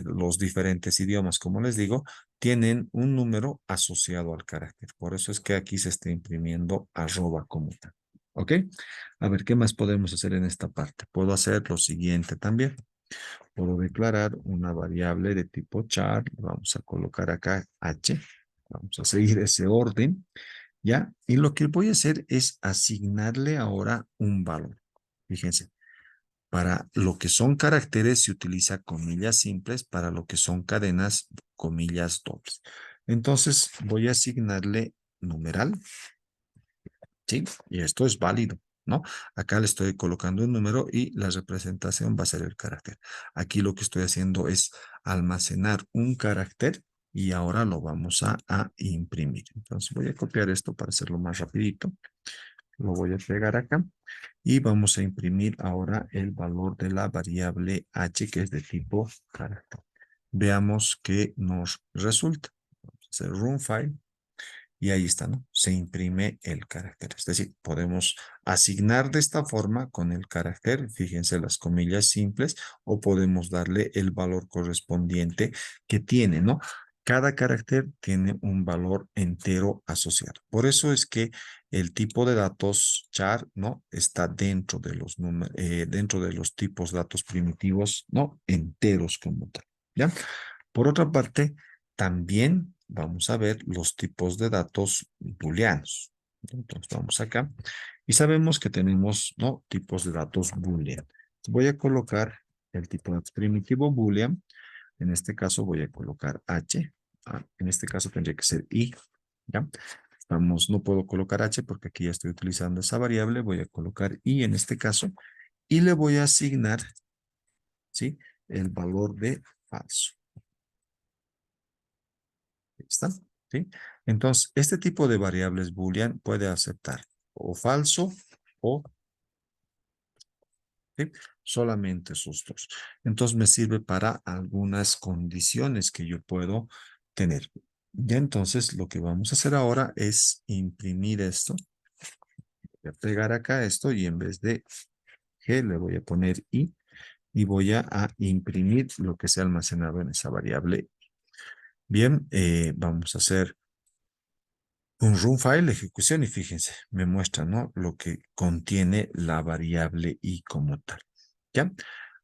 los diferentes idiomas, como les digo, tienen un número asociado al carácter. Por eso es que aquí se está imprimiendo arroba como tal. ¿Ok? A ver, ¿qué más podemos hacer en esta parte? Puedo hacer lo siguiente también. Puedo declarar una variable de tipo char. Vamos a colocar acá h. Vamos a seguir ese orden. ¿Ya? Y lo que voy a hacer es asignarle ahora un valor. Fíjense, para lo que son caracteres se utiliza comillas simples, para lo que son cadenas, comillas dobles. Entonces voy a asignarle numeral, ¿sí? Y esto es válido, ¿no? Acá le estoy colocando un número y la representación va a ser el carácter. Aquí lo que estoy haciendo es almacenar un carácter y ahora lo vamos a imprimir. Entonces voy a copiar esto para hacerlo más rapidito. Lo voy a pegar acá y vamos a imprimir ahora el valor de la variable h que es de tipo carácter. Veamos qué nos resulta. Vamos a hacer run file y ahí está, ¿no? Se imprime el carácter. Es decir, podemos asignar de esta forma con el carácter, fíjense las comillas simples, o podemos darle el valor correspondiente que tiene, ¿no? Cada carácter tiene un valor entero asociado. Por eso es que el tipo de datos char, ¿no? Está dentro de los tipos datos primitivos, ¿no? Enteros como tal, ¿ya? Por otra parte, también vamos a ver los tipos de datos booleanos. Entonces vamos acá y sabemos que tenemos, ¿no? Tipos de datos boolean. Voy a colocar el tipo de datos primitivo boolean. En este caso voy a colocar h. En este caso tendría que ser i. ¿Ya? No puedo colocar h porque aquí ya estoy utilizando esa variable. Voy a colocar i en este caso y le voy a asignar, ¿sí? El valor de falso. ¿Está? ¿Sí? Entonces, este tipo de variables boolean puede aceptar o falso o ¿sí? Solamente esos dos. Entonces, me sirve para algunas condiciones que yo puedo tener. Ya entonces, lo que vamos a hacer ahora es imprimir esto. Voy a pegar acá esto y en vez de G le voy a poner I y voy a imprimir lo que se ha almacenado en esa variable. Bien, vamos a hacer un run file de ejecución y fíjense, me muestra, ¿no? Lo que contiene la variable i como tal. ¿Ya?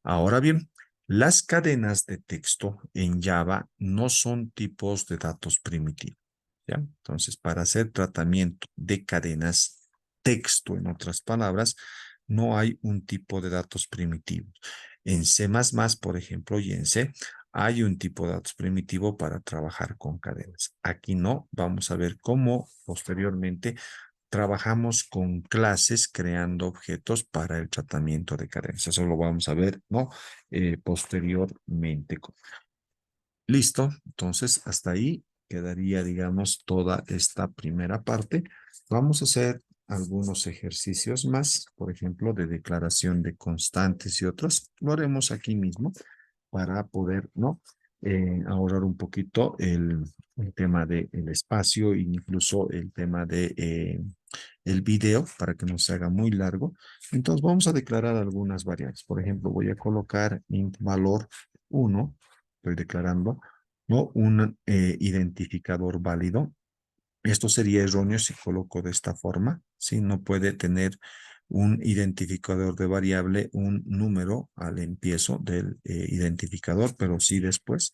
Ahora bien, las cadenas de texto en Java no son tipos de datos primitivos. ¿Ya? Entonces, para hacer tratamiento de cadenas texto, en otras palabras, no hay un tipo de datos primitivos. En C++, por ejemplo, y en C, hay un tipo de datos primitivo para trabajar con cadenas. Aquí no, vamos a ver cómo posteriormente trabajamos con clases creando objetos para el tratamiento de cadenas. Eso lo vamos a ver, ¿no? Posteriormente. Listo, entonces hasta ahí quedaría, digamos, toda esta primera parte. Vamos a hacer algunos ejercicios más, por ejemplo, de declaración de constantes y otros. Lo haremos aquí mismo para poder, ¿no? Ahorrar un poquito el tema del espacio e incluso el tema de el video para que no se haga muy largo. Entonces vamos a declarar algunas variables. Por ejemplo, voy a colocar int valor 1, estoy declarando, ¿no? Un identificador válido. Esto sería erróneo si coloco de esta forma, ¿sí? No puede tener un identificador de variable, un número al empiezo del identificador, pero sí después.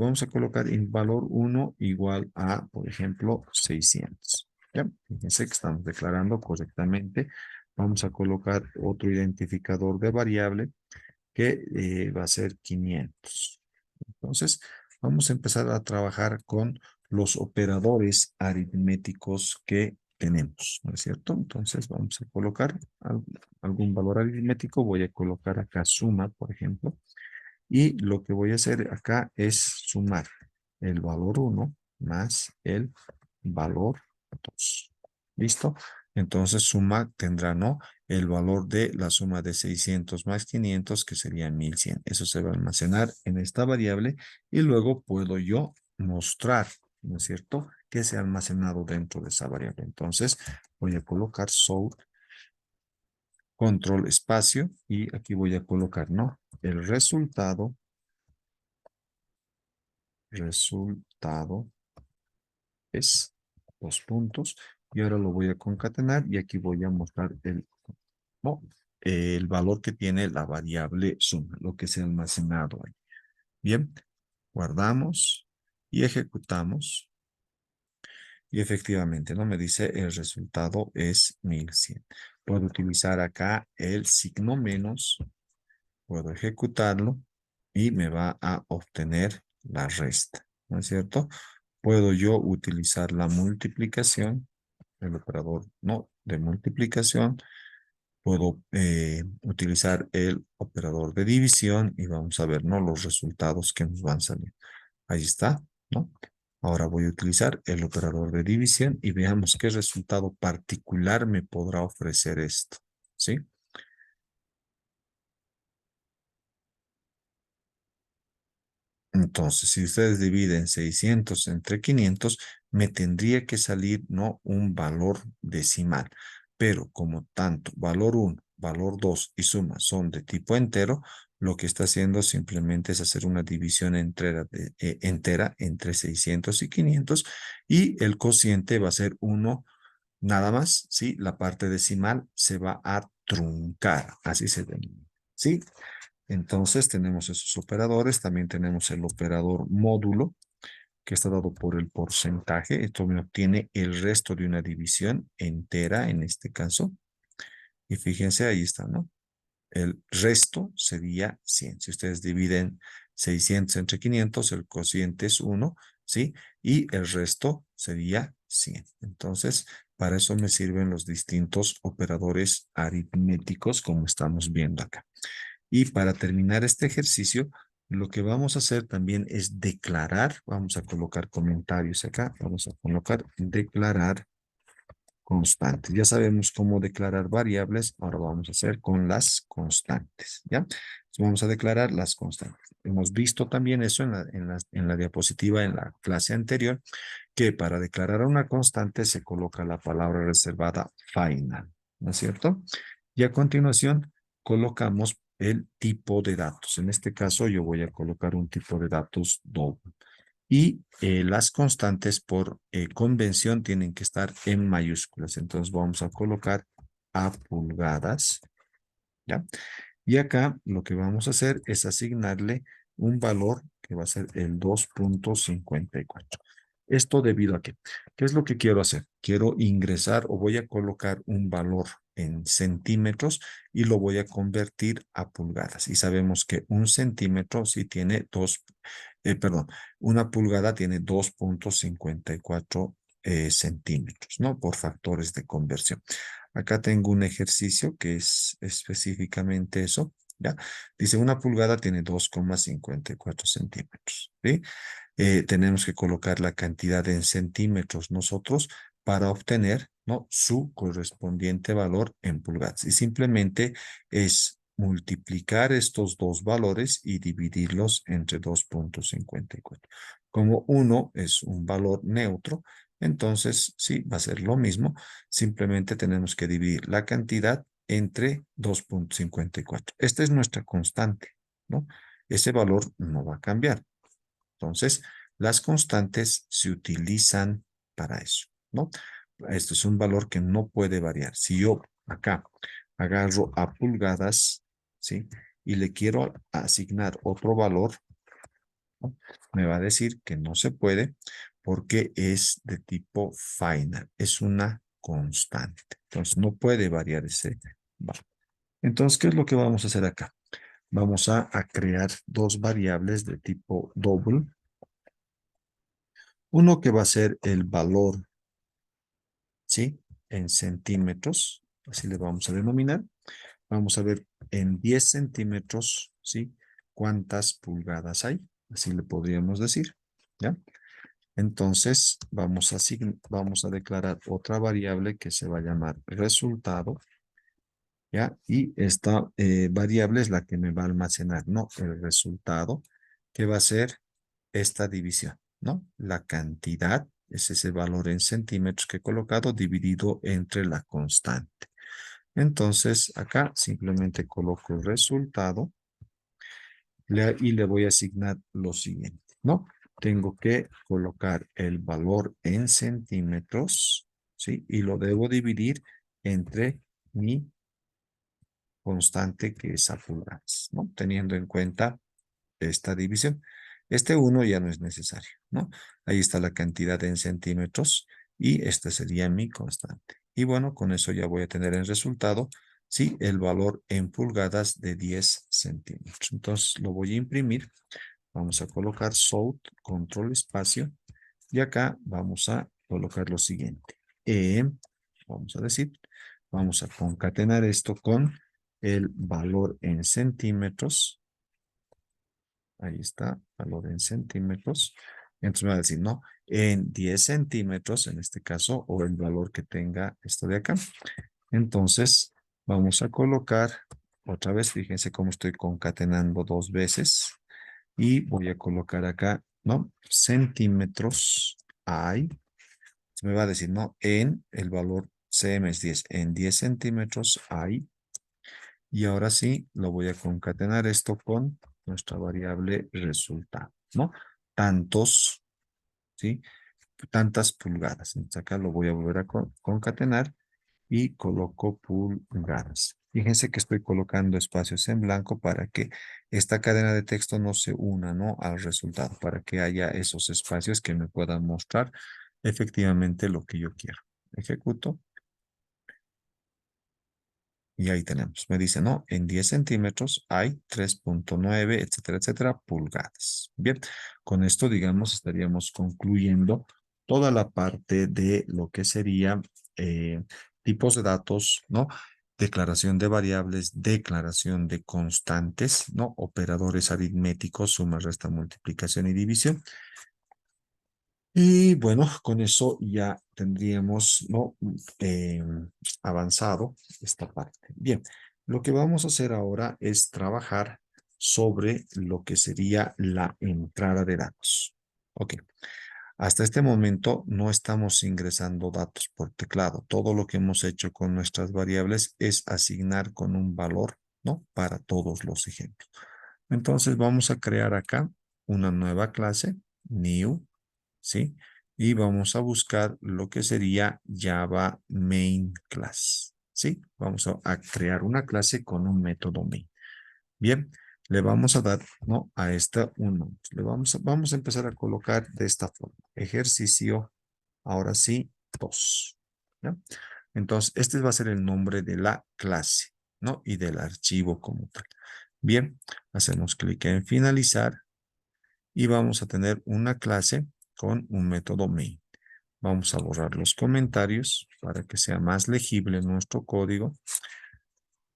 Vamos a colocar en valor 1 igual a, por ejemplo, 600. ¿Ya? Fíjense que estamos declarando correctamente. Vamos a colocar otro identificador de variable que va a ser 500. Entonces, vamos a empezar a trabajar con los operadores aritméticos que tenemos, ¿no es cierto? Entonces, vamos a colocar algún valor aritmético. Voy a colocar acá suma, por ejemplo. Y lo que voy a hacer acá es sumar el valor 1 más el valor 2. ¿Listo? Entonces suma tendrá, ¿no? El valor de la suma de 600 más 500, que sería 1100. Eso se va a almacenar en esta variable y luego puedo yo mostrar, ¿no es cierto?, que se ha almacenado dentro de esa variable. Entonces voy a colocar sort control espacio y aquí voy a colocar, ¿no? El resultado es dos puntos y ahora lo voy a concatenar y aquí voy a mostrar no, el valor que tiene la variable suma, lo que se ha almacenado ahí. Bien, guardamos y ejecutamos y efectivamente, ¿no? Me dice el resultado es 1100. Puedo utilizar acá el signo menos, puedo ejecutarlo y me va a obtener la resta, ¿no es cierto? Puedo yo utilizar la multiplicación, el operador no de multiplicación. Puedo utilizar el operador de división y vamos a ver, ¿no?, los resultados que nos van a salir. Ahí está, ¿no? Ahora voy a utilizar el operador de división y veamos qué resultado particular me podrá ofrecer esto, ¿sí? Entonces, si ustedes dividen 600 entre 500, me tendría que salir, ¿no?, un valor decimal. Pero como tanto valor 1, valor 2 y suma son de tipo entero, lo que está haciendo simplemente es hacer una división entera entre 600 y 500 y el cociente va a ser 1 nada más, ¿sí? La parte decimal se va a truncar, así se denomina, ¿sí? Entonces tenemos esos operadores, también tenemos el operador módulo, que está dado por el porcentaje. Esto me obtiene el resto de una división entera en este caso. Y fíjense, ahí está, ¿no? El resto sería 100. Si ustedes dividen 600 entre 500, el cociente es 1, ¿sí? Y el resto sería 100. Entonces, para eso me sirven los distintos operadores aritméticos, como estamos viendo acá. Y para terminar este ejercicio, lo que vamos a hacer también es declarar, vamos a colocar comentarios acá, vamos a colocar declarar constantes. Ya sabemos cómo declarar variables, ahora vamos a hacer con las constantes, ¿ya? Entonces vamos a declarar las constantes. Hemos visto también eso en la diapositiva en la clase anterior, que para declarar una constante se coloca la palabra reservada final, ¿no es cierto? Y a continuación colocamos el tipo de datos. En este caso yo voy a colocar un tipo de datos doble. Y las constantes por convención tienen que estar en mayúsculas. Entonces vamos a colocar a pulgadas, ¿ya? Y acá lo que vamos a hacer es asignarle un valor que va a ser el 2.54. Esto debido a que, ¿qué es lo que quiero hacer? Quiero ingresar o voy a colocar un valor en centímetros y lo voy a convertir a pulgadas. Y sabemos que un centímetro sí tiene perdón, una pulgada tiene 2.54 centímetros, ¿no? Por factores de conversión. Acá tengo un ejercicio que es específicamente eso, ¿ya? Dice, una pulgada tiene 2,54 centímetros, ¿sí? Tenemos que colocar la cantidad en centímetros nosotros para obtener, ¿no?, su correspondiente valor en pulgadas. Y simplemente es multiplicar estos dos valores y dividirlos entre 2.54. Como uno es un valor neutro, entonces sí, va a ser lo mismo. Simplemente tenemos que dividir la cantidad entre 2.54. Esta es nuestra constante, ¿no? Ese valor no va a cambiar. Entonces, las constantes se utilizan para eso, ¿no? Esto es un valor que no puede variar. Si yo acá agarro a pulgadas, ¿sí? Y le quiero asignar otro valor, ¿no? Me va a decir que no se puede porque es de tipo final, es una constante. Entonces, no puede variar ese valor. Entonces, ¿qué es lo que vamos a hacer acá? Vamos a crear dos variables de tipo double. Uno que va a ser el valor, ¿sí? En centímetros, así le vamos a denominar. Vamos a ver en 10 centímetros, ¿sí? ¿Cuántas pulgadas hay? Así le podríamos decir, ¿ya? Entonces, vamos a declarar otra variable que se va a llamar resultado, ¿ya? Y esta variable es la que me va a almacenar, ¿no? El resultado, que va a ser esta división, ¿no? La cantidad, es ese valor en centímetros que he colocado, dividido entre la constante. Entonces, acá simplemente coloco el resultado y le voy a asignar lo siguiente, ¿no? Tengo que colocar el valor en centímetros, ¿sí? Y lo debo dividir entre mi constante que es a pulgadas, ¿no? Teniendo en cuenta esta división. Este 1 ya no es necesario, ¿no? Ahí está la cantidad en centímetros y este sería mi constante. Y bueno, con eso ya voy a tener el resultado, sí, el valor en pulgadas de 10 centímetros. Entonces lo voy a imprimir. Vamos a colocar Sort, control espacio, y acá vamos a colocar lo siguiente. Vamos a decir, vamos a concatenar esto con el valor en centímetros. Ahí está, valor en centímetros. Entonces me va a decir, no, en 10 centímetros, en este caso, o el valor que tenga esto de acá. Entonces, vamos a colocar, otra vez, fíjense cómo estoy concatenando dos veces. Y voy a colocar acá, ¿no? Centímetros hay. Me va a decir, no, en el valor cm es 10. En 10 centímetros hay. Y ahora sí, lo voy a concatenar esto con nuestra variable resultado, ¿no? Tantos, ¿sí? Tantas pulgadas. Entonces acá lo voy a volver a concatenar y coloco pulgadas. Fíjense que estoy colocando espacios en blanco para que esta cadena de texto no se una, ¿no? Al resultado, para que haya esos espacios que me puedan mostrar efectivamente lo que yo quiero. Ejecuto. Y ahí tenemos, me dice, no, en 10 centímetros hay 3,9, etcétera, etcétera, pulgadas. Bien, con esto, digamos, estaríamos concluyendo toda la parte de lo que sería tipos de datos, ¿no? Declaración de variables, declaración de constantes, ¿no? Operadores aritméticos, suma, resta, multiplicación y división. Y bueno, con eso ya tendríamos, ¿no? Eh, avanzado esta parte. Bien, lo que vamos a hacer ahora es trabajar sobre lo que sería la entrada de datos. Ok, hasta este momento no estamos ingresando datos por teclado. Todo lo que hemos hecho con nuestras variables es asignar con un valor, ¿no? Para todos los ejemplos. Entonces vamos a crear acá una nueva clase, new, ¿sí? Y vamos a buscar lo que sería Java main class, ¿sí? Vamos a crear una clase con un método main. Bien, le vamos a dar, ¿no? A esta un nombre. Vamos a empezar a colocar de esta forma. Ejercicio, ahora sí, 2. ¿Ya? Entonces, este va a ser el nombre de la clase, ¿no? Y del archivo como tal. Bien, hacemos clic en finalizar y vamos a tener una clase con un método main. Vamos a borrar los comentarios para que sea más legible nuestro código.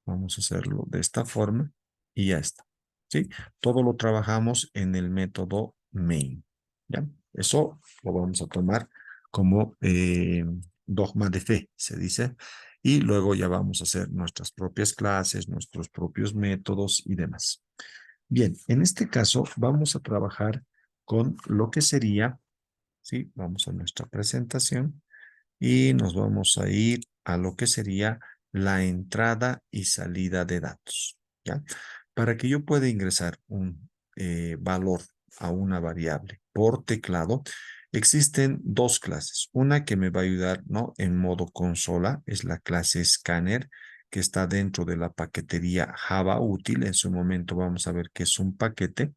Vamos a hacerlo de esta forma y ya está. ¿Sí? Todo lo trabajamos en el método main. ¿Ya? Eso lo vamos a tomar como dogma de fe, se dice. Y luego ya vamos a hacer nuestras propias clases, nuestros propios métodos y demás. Bien, en este caso vamos a trabajar con lo que sería, ¿sí? Vamos a nuestra presentación y nos vamos a ir a lo que sería la entrada y salida de datos, ¿ya? Para que yo pueda ingresar un valor a una variable por teclado, existen dos clases. Una que me va a ayudar, ¿no? En modo consola, es la clase scanner, que está dentro de la paquetería Java útil. En su momento vamos a ver qué es un paquete.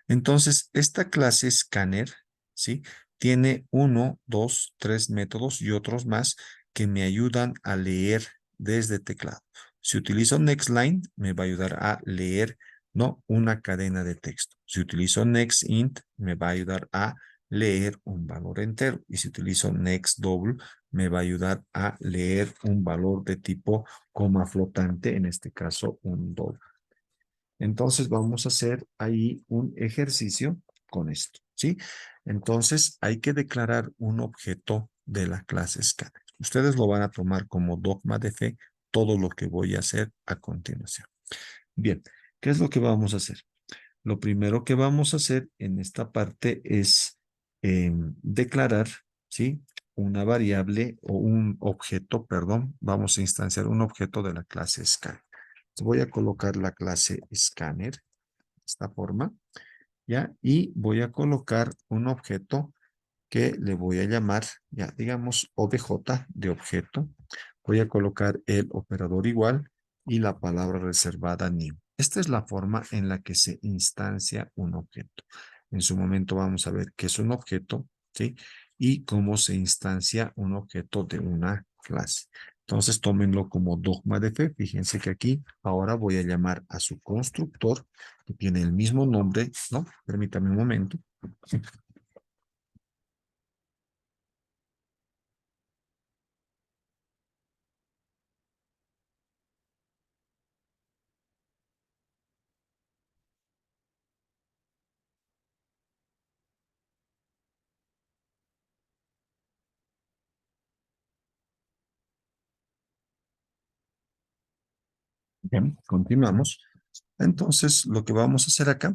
Entonces, esta clase Scanner, ¿sí? Tiene uno, dos, tres métodos y otros más que me ayudan a leer desde teclado. Si utilizo NextLine, me va a ayudar a leer, no una cadena de texto. Si utilizo NextInt, me va a ayudar a leer un valor entero. Y si utilizo NextDouble, me va a ayudar a leer un valor de tipo coma flotante, en este caso un doble. Entonces vamos a hacer ahí un ejercicio con esto, ¿sí? Entonces hay que declarar un objeto de la clase Scanner. Ustedes lo van a tomar como dogma de fe todo lo que voy a hacer a continuación. Bien, ¿qué es lo que vamos a hacer? Lo primero que vamos a hacer en esta parte es declarar, ¿sí? Una variable o un objeto, perdón, vamos a instanciar un objeto de la clase Scanner. Voy a colocar la clase Scanner de esta forma, ¿ya? Y voy a colocar un objeto que le voy a llamar, ya, digamos, obj de objeto. Voy a colocar el operador igual y la palabra reservada new. Esta es la forma en la que se instancia un objeto. En su momento vamos a ver qué es un objeto, ¿sí? Y cómo se instancia un objeto de una clase. Entonces, tómenlo como dogma de fe. Fíjense que aquí ahora voy a llamar a su constructor, que tiene el mismo nombre, ¿no? Permítame un momento. Bien, continuamos. Entonces, lo que vamos a hacer acá,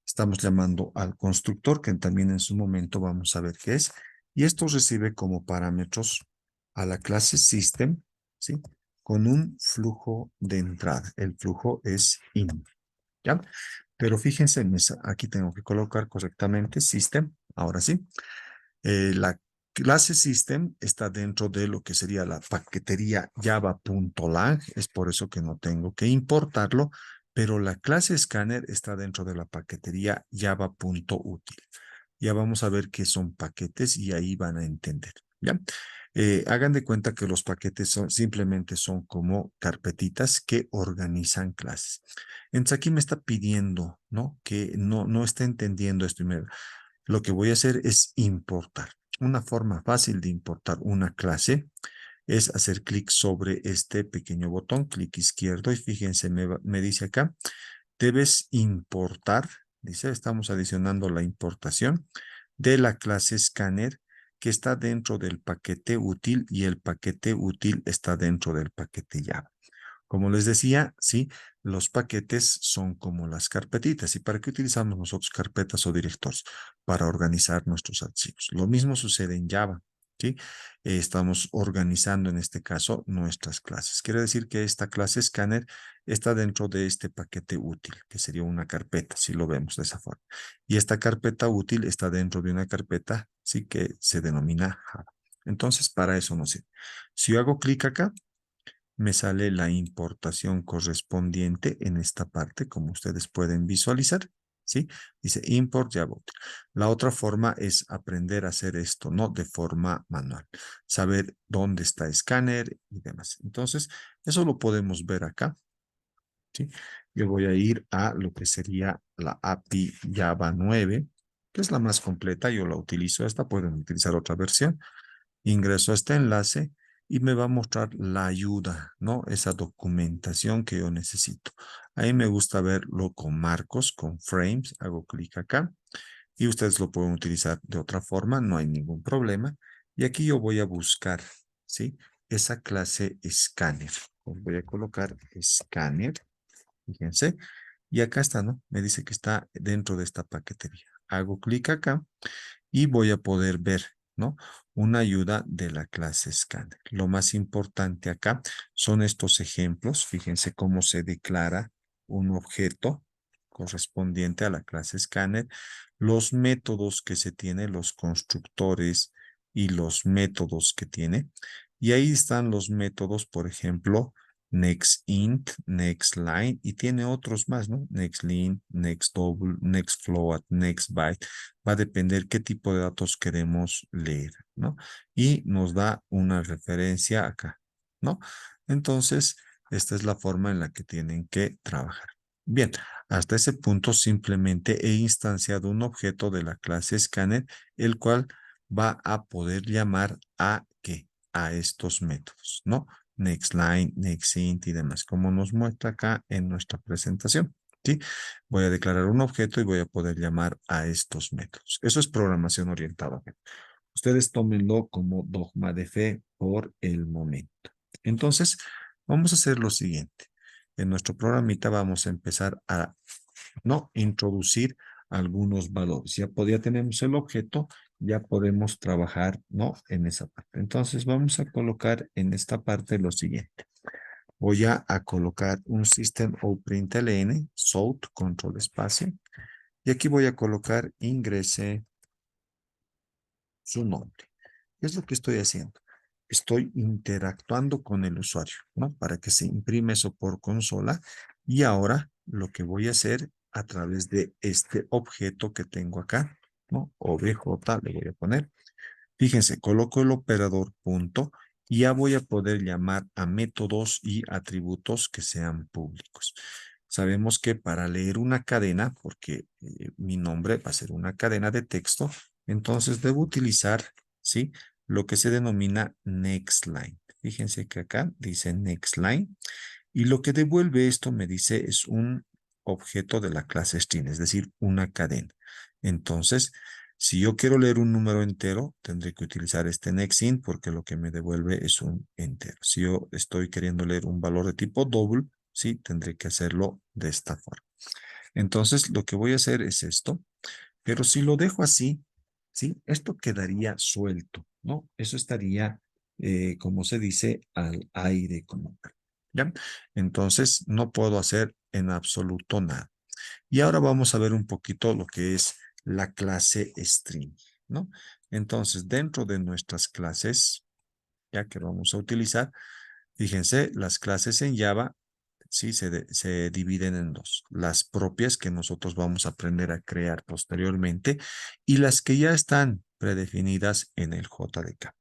estamos llamando al constructor, que también en su momento vamos a ver qué es, y esto recibe como parámetros a la clase system, ¿sí? Con un flujo de entrada. El flujo es in, ¿ya? Pero fíjense, aquí tengo que colocar correctamente system, ahora sí. La clase system está dentro de lo que sería la paquetería java.lang, es por eso que no tengo que importarlo, pero la clase scanner está dentro de la paquetería java.util. Ya vamos a ver qué son paquetes y ahí van a entender, ¿ya? Hagan de cuenta que los paquetes simplemente son como carpetitas que organizan clases. Entonces aquí me está pidiendo, ¿no? Que no está entendiendo esto. Lo que voy a hacer es importar. Una forma fácil de importar una clase es hacer clic sobre este pequeño botón, clic izquierdo, y fíjense, me dice acá, debes importar, dice, estamos adicionando la importación de la clase Scanner que está dentro del paquete útil y el paquete útil está dentro del paquete Java. Como les decía, sí, los paquetes son como las carpetitas. ¿Y para qué utilizamos nosotros carpetas o directorios? Para organizar nuestros archivos. Lo mismo sucede en Java, ¿sí? Estamos organizando en este caso nuestras clases. Quiere decir que esta clase Scanner está dentro de este paquete útil, que sería una carpeta, si lo vemos de esa forma. Y esta carpeta útil está dentro de una carpeta, sí, que se denomina Java. Entonces, para eso nos sirve. Si yo hago clic acá, me sale la importación correspondiente en esta parte, como ustedes pueden visualizar, ¿sí? Dice import Java. La otra forma es aprender a hacer esto, ¿no? De forma manual. Saber dónde está escáner y demás. Entonces, eso lo podemos ver acá, ¿sí? Yo voy a ir a lo que sería la API Java 9, que es la más completa. Yo la utilizo esta, pueden utilizar otra versión. Ingreso a este enlace y me va a mostrar la ayuda, ¿no? Esa documentación que yo necesito. Ahí me gusta verlo con marcos, con frames. Hago clic acá y ustedes lo pueden utilizar de otra forma, no hay ningún problema. Y aquí yo voy a buscar, ¿sí? Esa clase escáner. Voy a colocar escáner, fíjense. Y acá está, ¿no? Me dice que está dentro de esta paquetería. Hago clic acá y voy a poder ver, ¿no? Una ayuda de la clase Scanner. Lo más importante acá son estos ejemplos. Fíjense cómo se declara un objeto correspondiente a la clase Scanner, los métodos que se tiene, los constructores y los métodos que tiene. Y ahí están los métodos, por ejemplo, next int, next line, y tiene otros más, ¿no? Next line, next double, next float, next byte. Va a depender qué tipo de datos queremos leer, ¿no? Y nos da una referencia acá, ¿no? Entonces, esta es la forma en la que tienen que trabajar. Bien, hasta ese punto simplemente he instanciado un objeto de la clase scanner, el cual va a poder llamar a ¿qué? A estos métodos, ¿no? Next line, next int y demás, como nos muestra acá en nuestra presentación, ¿sí? Voy a declarar un objeto y voy a poder llamar a estos métodos. Eso es programación orientada. Ustedes tómenlo como dogma de fe por el momento. Entonces, vamos a hacer lo siguiente. En nuestro programita vamos a empezar a ¿no? Introducir algunos valores. Ya tenemos el objeto, ya podemos trabajar, ¿no? En esa parte. Entonces vamos a colocar en esta parte lo siguiente. Voy a colocar un system.out.println, south, control espacio, y aquí voy a colocar ingrese su nombre. ¿Qué es lo que estoy haciendo? Estoy interactuando con el usuario, ¿no? Para que se imprime eso por consola. Y ahora lo que voy a hacer a través de este objeto que tengo acá, ¿no? OBJ le voy a poner. Fíjense, coloco el operador punto y ya voy a poder llamar a métodos y atributos que sean públicos. Sabemos que para leer una cadena, porque mi nombre va a ser una cadena de texto, entonces debo utilizar, ¿sí? Lo que se denomina next line. Fíjense que acá dice next line y lo que devuelve esto me dice es un objeto de la clase string, es decir, una cadena. Entonces, si yo quiero leer un número entero, tendré que utilizar este nextInt porque lo que me devuelve es un entero. Si yo estoy queriendo leer un valor de tipo double, sí, tendré que hacerlo de esta forma. Entonces, lo que voy a hacer es esto, pero si lo dejo así, sí, esto quedaría suelto, ¿no? Eso estaría, como se dice, al aire como tal, ¿ya? Entonces, no puedo hacer en absoluto nada. Y ahora vamos a ver un poquito lo que es la clase string, ¿no? Entonces, dentro de nuestras clases, ya que vamos a utilizar, fíjense, las clases en Java, sí, se dividen en dos. Las propias que nosotros vamos a aprender a crear posteriormente y las que ya están predefinidas en el JDK.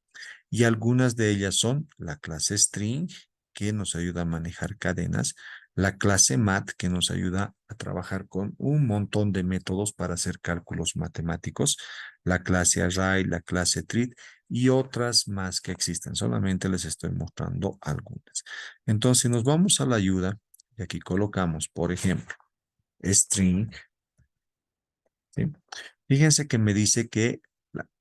Y algunas de ellas son la clase string, que nos ayuda a manejar cadenas, la clase mat, que nos ayuda a trabajar con un montón de métodos para hacer cálculos matemáticos, la clase array, la clase treat y otras más que existen. Solamente les estoy mostrando algunas. Entonces, si nos vamos a la ayuda, y aquí colocamos, por ejemplo, string, ¿sí? Fíjense que me dice que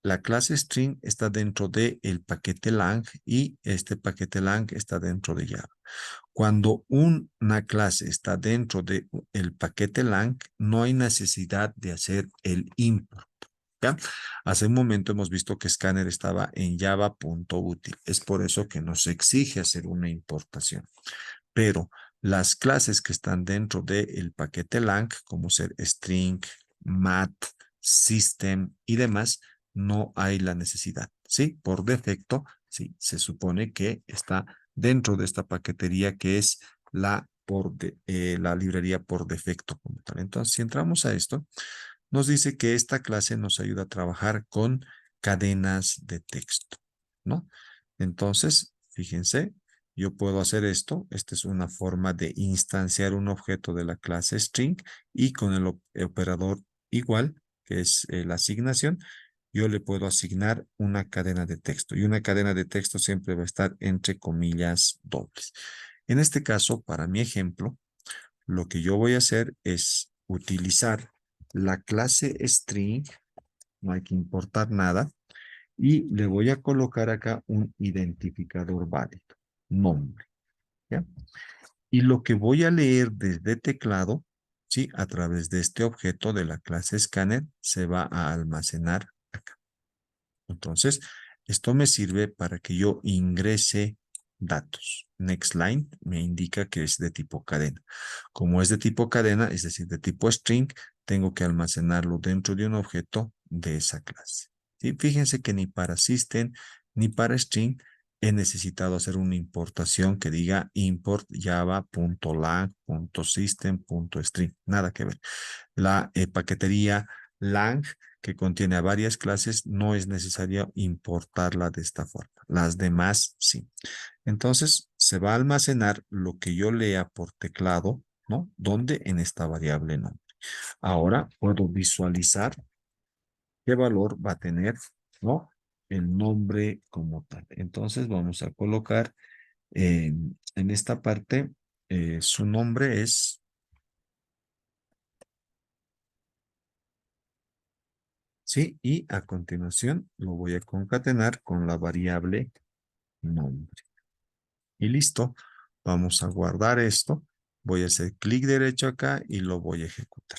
la clase string está dentro del paquete lang y este paquete lang está dentro de Java. Cuando una clase está dentro del paquete lang, no hay necesidad de hacer el import. ¿Ya? Hace un momento hemos visto que Scanner estaba en java.util. Es por eso que nos exige hacer una importación. Pero las clases que están dentro del paquete lang, como ser string, mat, system y demás, no hay la necesidad, ¿sí? Por defecto, sí, se supone que está dentro de esta paquetería que es la librería por defecto como tal. Entonces, si entramos a esto, nos dice que esta clase nos ayuda a trabajar con cadenas de texto, ¿no? Entonces, fíjense, yo puedo hacer esto. Esta es una forma de instanciar un objeto de la clase string y con el operador igual, que es la asignación, yo le puedo asignar una cadena de texto y una cadena de texto siempre va a estar entre comillas dobles. En este caso, para mi ejemplo, lo que yo voy a hacer es utilizar la clase string, no hay que importar nada, y le voy a colocar acá un identificador válido, nombre, ¿ya? Y lo que voy a leer desde teclado, ¿sí? A través de este objeto de la clase scanner, se va a almacenar acá. Entonces, esto me sirve para que yo ingrese datos. Next line me indica que es de tipo cadena. Como es de tipo cadena, es decir, de tipo string, tengo que almacenarlo dentro de un objeto de esa clase. ¿Sí? Fíjense que ni para system ni para string he necesitado hacer una importación que diga import java.lang.system.string. Nada que ver. La paquetería lang que contiene a varias clases no es necesario importarla de esta forma. Las demás sí. Entonces se va a almacenar lo que yo lea por teclado, ¿no? ¿Dónde? En esta variable nombre. Ahora puedo visualizar qué valor va a tener, ¿no? El nombre como tal. Entonces vamos a colocar en esta parte, su nombre es, ¿sí? Y a continuación lo voy a concatenar con la variable nombre. Y listo. Vamos a guardar esto. Voy a hacer clic derecho acá y lo voy a ejecutar.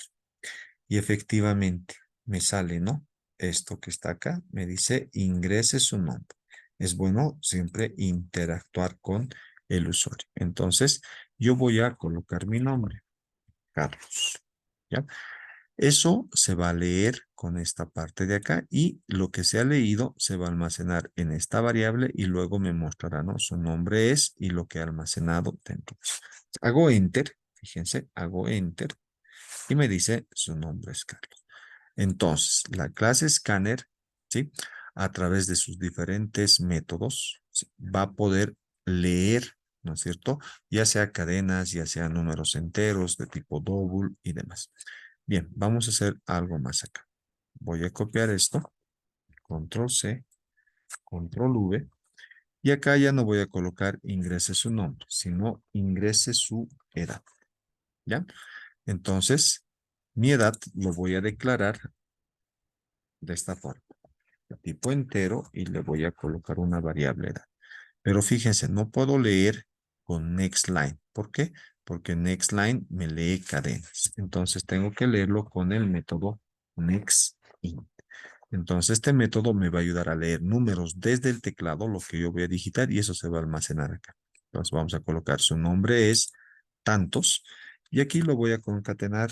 Y efectivamente me sale, ¿no? Esto que está acá me dice ingrese su nombre. Es bueno siempre interactuar con el usuario. Entonces, yo voy a colocar mi nombre, Carlos. ¿Ya? Eso se va a leer con esta parte de acá y lo que se ha leído se va a almacenar en esta variable y luego me mostrará, ¿no? Su nombre es y lo que ha almacenado dentro. Hago enter, fíjense, hago enter y me dice su nombre es Carlos. Entonces, la clase Scanner, ¿sí? A través de sus diferentes métodos, ¿sí? Va a poder leer, ¿no es cierto? Ya sea cadenas, ya sea números enteros de tipo double y demás. Bien, vamos a hacer algo más acá. Voy a copiar esto, control C, control V, y acá ya no voy a colocar ingrese su nombre, sino ingrese su edad, ¿ya? Entonces, mi edad lo voy a declarar de esta forma, de tipo entero, y le voy a colocar una variable edad. Pero fíjense, no puedo leer con next line. ¿Por qué? Porque next line me lee cadenas. Entonces tengo que leerlo con el método next int. Entonces este método me va a ayudar a leer números desde el teclado, lo que yo voy a digitar, y eso se va a almacenar acá. Entonces vamos a colocar su nombre es tantos, y aquí lo voy a concatenar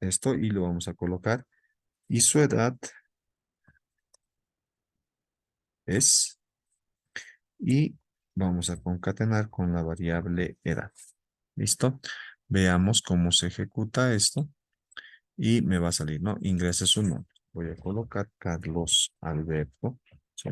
esto y lo vamos a colocar, y su edad es, y vamos a concatenar con la variable edad. ¿Listo? Veamos cómo se ejecuta esto y me va a salir, ¿no? Ingrese su nombre. Voy a colocar Carlos Alberto. ¿Sí?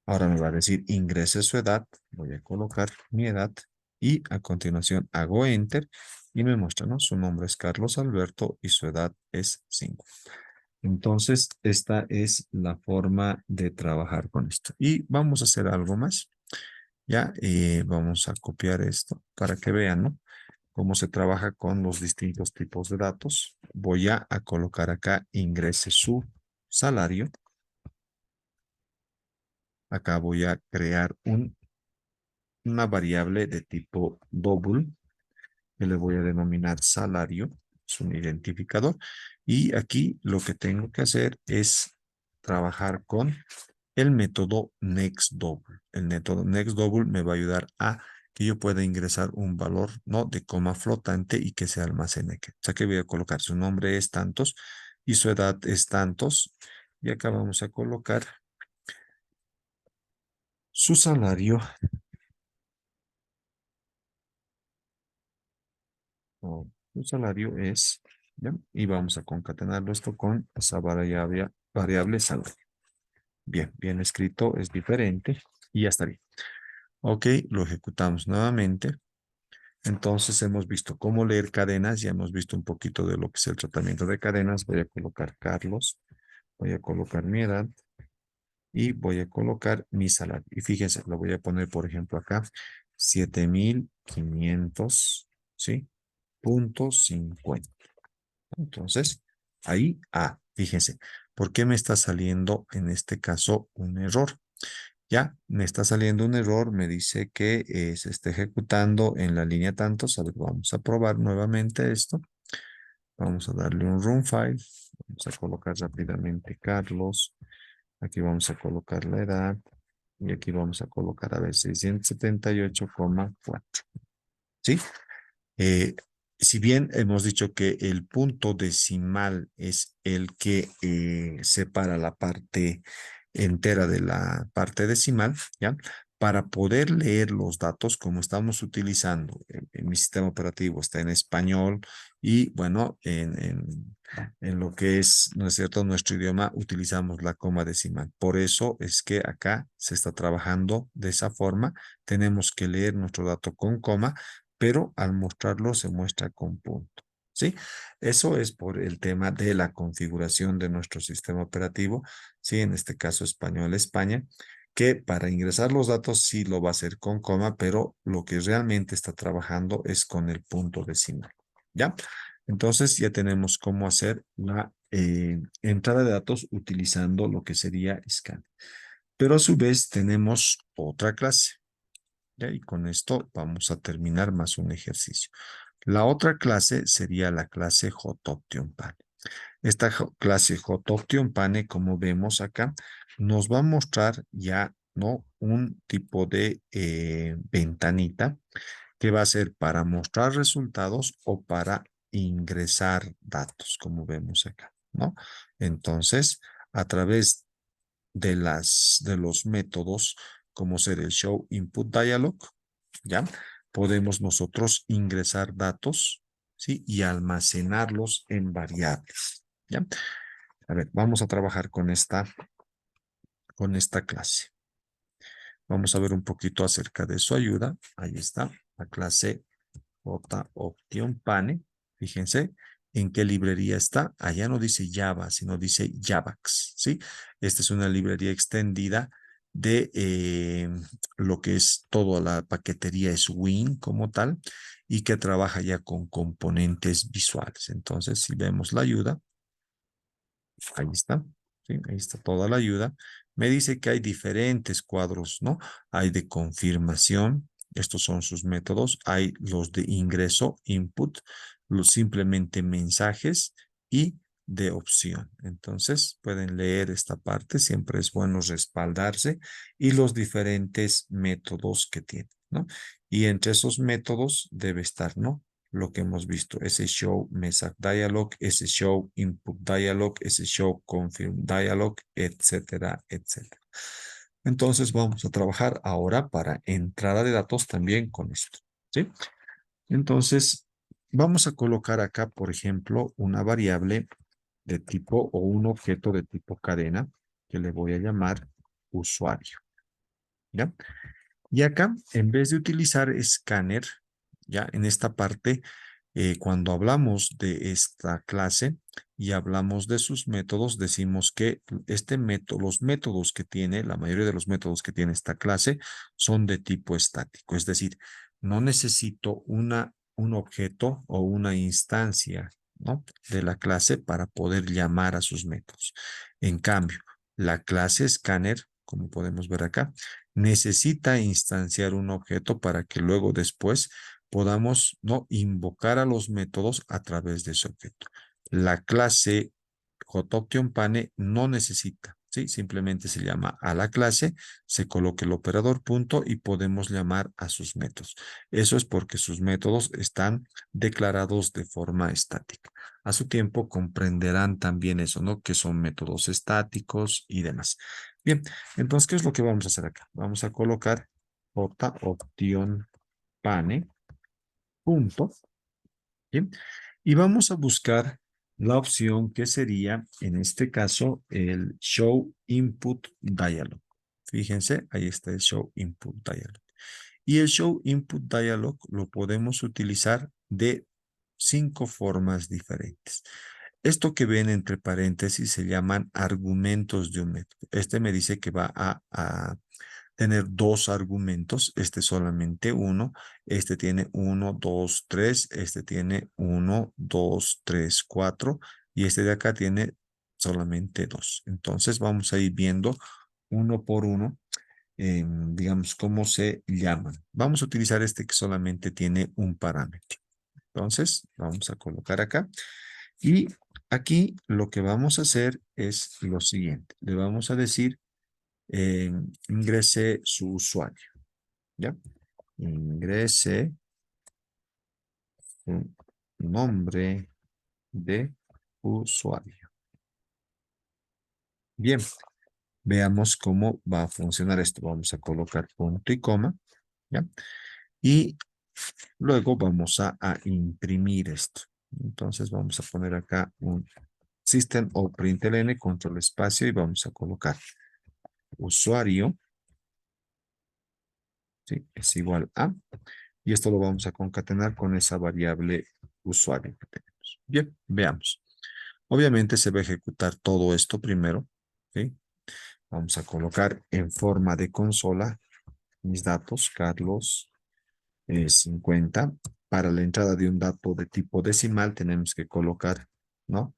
Ahora me va a decir ingrese su edad. Voy a colocar mi edad y a continuación hago enter y me muestra, ¿no? Su nombre es Carlos Alberto y su edad es 5. Entonces, esta es la forma de trabajar con esto. Y vamos a hacer algo más. Ya, vamos a copiar esto para que vean, ¿no? Cómo se trabaja con los distintos tipos de datos. Voy a colocar acá ingrese su salario. Acá voy a crear una variable de tipo double que le voy a denominar salario. Es un identificador. Y aquí lo que tengo que hacer es trabajar con el método nextDouble. El método nextDouble me va a ayudar a que yo pueda ingresar un valor, ¿no? De coma flotante y que se almacene. O sea que voy a colocar su nombre es tantos y su edad es tantos. Y acá vamos a colocar su salario. O su salario es, ¿ya? Y vamos a concatenarlo esto con esa variable salario. Bien, bien escrito, es diferente y ya está bien. Ok, lo ejecutamos nuevamente. Entonces hemos visto cómo leer cadenas, ya hemos visto un poquito de lo que es el tratamiento de cadenas. Voy a colocar Carlos, voy a colocar mi edad y voy a colocar mi salario. Y fíjense, lo voy a poner, por ejemplo, acá, 7,500, ¿sí? Punto 50. Entonces, ahí, fíjense, ¿por qué me está saliendo en este caso un error? Ya, me está saliendo un error, me dice que se está ejecutando en la línea tantos. A ver, vamos a probar nuevamente esto. Vamos a darle un run file. Vamos a colocar rápidamente Carlos. Aquí vamos a colocar la edad. Y aquí vamos a colocar, a ver, 678,4. ¿Sí? Eh, si bien hemos dicho que el punto decimal es el que separa la parte entera de la parte decimal, ¿ya? Para poder leer los datos como estamos utilizando en mi sistema operativo, está en español y bueno, en lo que es, ¿no es cierto?, nuestro idioma, utilizamos la coma decimal. Por eso es que acá se está trabajando de esa forma. Tenemos que leer nuestro dato con coma, pero al mostrarlo se muestra con punto. ¿Sí? Eso es por el tema de la configuración de nuestro sistema operativo, ¿sí? En este caso español España, que para ingresar los datos sí lo va a hacer con coma, pero lo que realmente está trabajando es con el punto decimal. ¿Ya? Entonces ya tenemos cómo hacer la entrada de datos utilizando lo que sería scan. Pero a su vez tenemos otra clase. ¿Ya? Y con esto vamos a terminar más un ejercicio. La otra clase sería la clase JOTOPTION-PANE. Esta clase JOTOPTION-PANE, como vemos acá, nos va a mostrar ya, ¿no?, un tipo de ventanita que va a ser para mostrar resultados o para ingresar datos, como vemos acá, ¿no? Entonces, a través de los métodos, como ser el Show Input Dialog, ¿ya? Podemos nosotros ingresar datos, ¿sí? Y almacenarlos en variables, ¿ya? A ver, vamos a trabajar con esta clase. Vamos a ver un poquito acerca de su ayuda. Ahí está, la clase JOptionPane. Fíjense en qué librería está. Allá no dice Java, sino dice Javax, ¿sí? Esta es una librería extendida de lo que es toda la paquetería Swing como tal y que trabaja ya con componentes visuales. Entonces, si vemos la ayuda, ahí está. Sí, ahí está toda la ayuda. Me dice que hay diferentes cuadros, ¿no? Hay de confirmación, estos son sus métodos. Hay los de ingreso, input, los simplemente mensajes y de opción. Entonces, pueden leer esta parte, siempre es bueno respaldarse y los diferentes métodos que tiene, ¿no? Y entre esos métodos debe estar, ¿no?, lo que hemos visto, ese show message dialog, ese show input dialog, ese show confirm dialog, etcétera, etcétera. Entonces vamos a trabajar ahora para entrada de datos también con esto, ¿sí? Entonces vamos a colocar acá, por ejemplo, una variable de tipo o un objeto de tipo cadena que le voy a llamar usuario, ¿ya? Y acá, en vez de utilizar escáner, ya en esta parte, cuando hablamos de esta clase y hablamos de sus métodos, decimos que este método, los métodos que tiene, la mayoría de los métodos que tiene esta clase son de tipo estático. Es decir, no necesito un objeto o una instancia, ¿no?, de la clase para poder llamar a sus métodos. En cambio, la clase scanner, como podemos ver acá, necesita instanciar un objeto para que luego después podamos, ¿no?, invocar a los métodos a través de ese objeto. La clase JOptionPane no necesita, ¿sí? Simplemente se llama a la clase, se coloca el operador punto y podemos llamar a sus métodos. Eso es porque sus métodos están declarados de forma estática. A su tiempo comprenderán también eso, ¿no?, que son métodos estáticos y demás. Bien, entonces, ¿qué es lo que vamos a hacer acá? Vamos a colocar JOptionPane punto, ¿bien? Y vamos a buscar la opción que sería, en este caso, el Show Input Dialog. Fíjense, ahí está el Show Input Dialog. Y el Show Input Dialog lo podemos utilizar de 5 formas diferentes. Esto que ven entre paréntesis se llaman argumentos de un método. Este me dice que va a tener dos argumentos, este solamente uno, este tiene uno, dos, tres, este tiene uno, dos, tres, cuatro, y este de acá tiene solamente dos. Entonces vamos a ir viendo uno por uno, digamos, cómo se llaman. Vamos a utilizar este que solamente tiene un parámetro. Entonces, vamos a colocar acá. Y aquí lo que vamos a hacer es lo siguiente. Le vamos a decir ingrese su usuario, ¿ya? Ingrese su nombre de usuario. Bien, Veamos cómo va a funcionar esto. Vamos a colocar punto y coma, ¿ya? Y luego vamos a imprimir esto. Entonces vamos a poner acá un system o println, control espacio, y vamos a colocar usuario, ¿sí? Es igual a, y esto lo vamos a concatenar con esa variable usuario que tenemos. Bien, veamos. Obviamente se va a ejecutar todo esto primero, ¿sí? Vamos a colocar en forma de consola mis datos, Carlos 50. Para la entrada de un dato de tipo decimal tenemos que colocar, ¿no?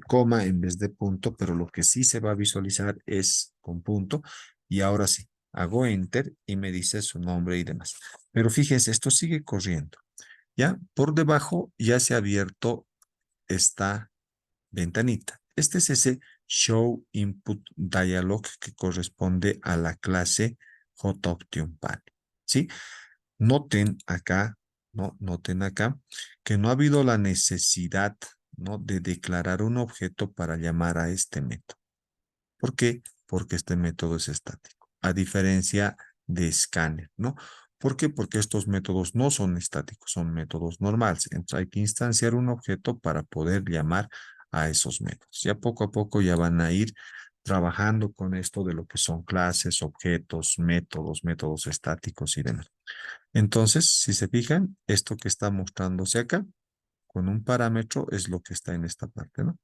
Coma en vez de punto, pero lo que sí se va a visualizar es con punto. Y ahora sí, hago enter y me dice su nombre y demás. Pero fíjense, esto sigue corriendo. Ya por debajo ya se ha abierto esta ventanita. Este es ese Show Input Dialog que corresponde a la clase JOptionPanel. ¿Sí? Noten acá, ¿no? Noten acá que no ha habido la necesidad, ¿no? De declarar un objeto para llamar a este método. ¿Por qué? Porque este método es estático, a diferencia de Scanner, ¿no? ¿Por qué? Porque estos métodos no son estáticos, son métodos normales. Entonces hay que instanciar un objeto para poder llamar a esos métodos. Ya poco a poco ya van a ir trabajando con esto de lo que son clases, objetos, métodos, métodos estáticos y demás. Entonces, si se fijan, esto que está mostrándose acá, con un parámetro, es lo que está en esta parte, ¿no?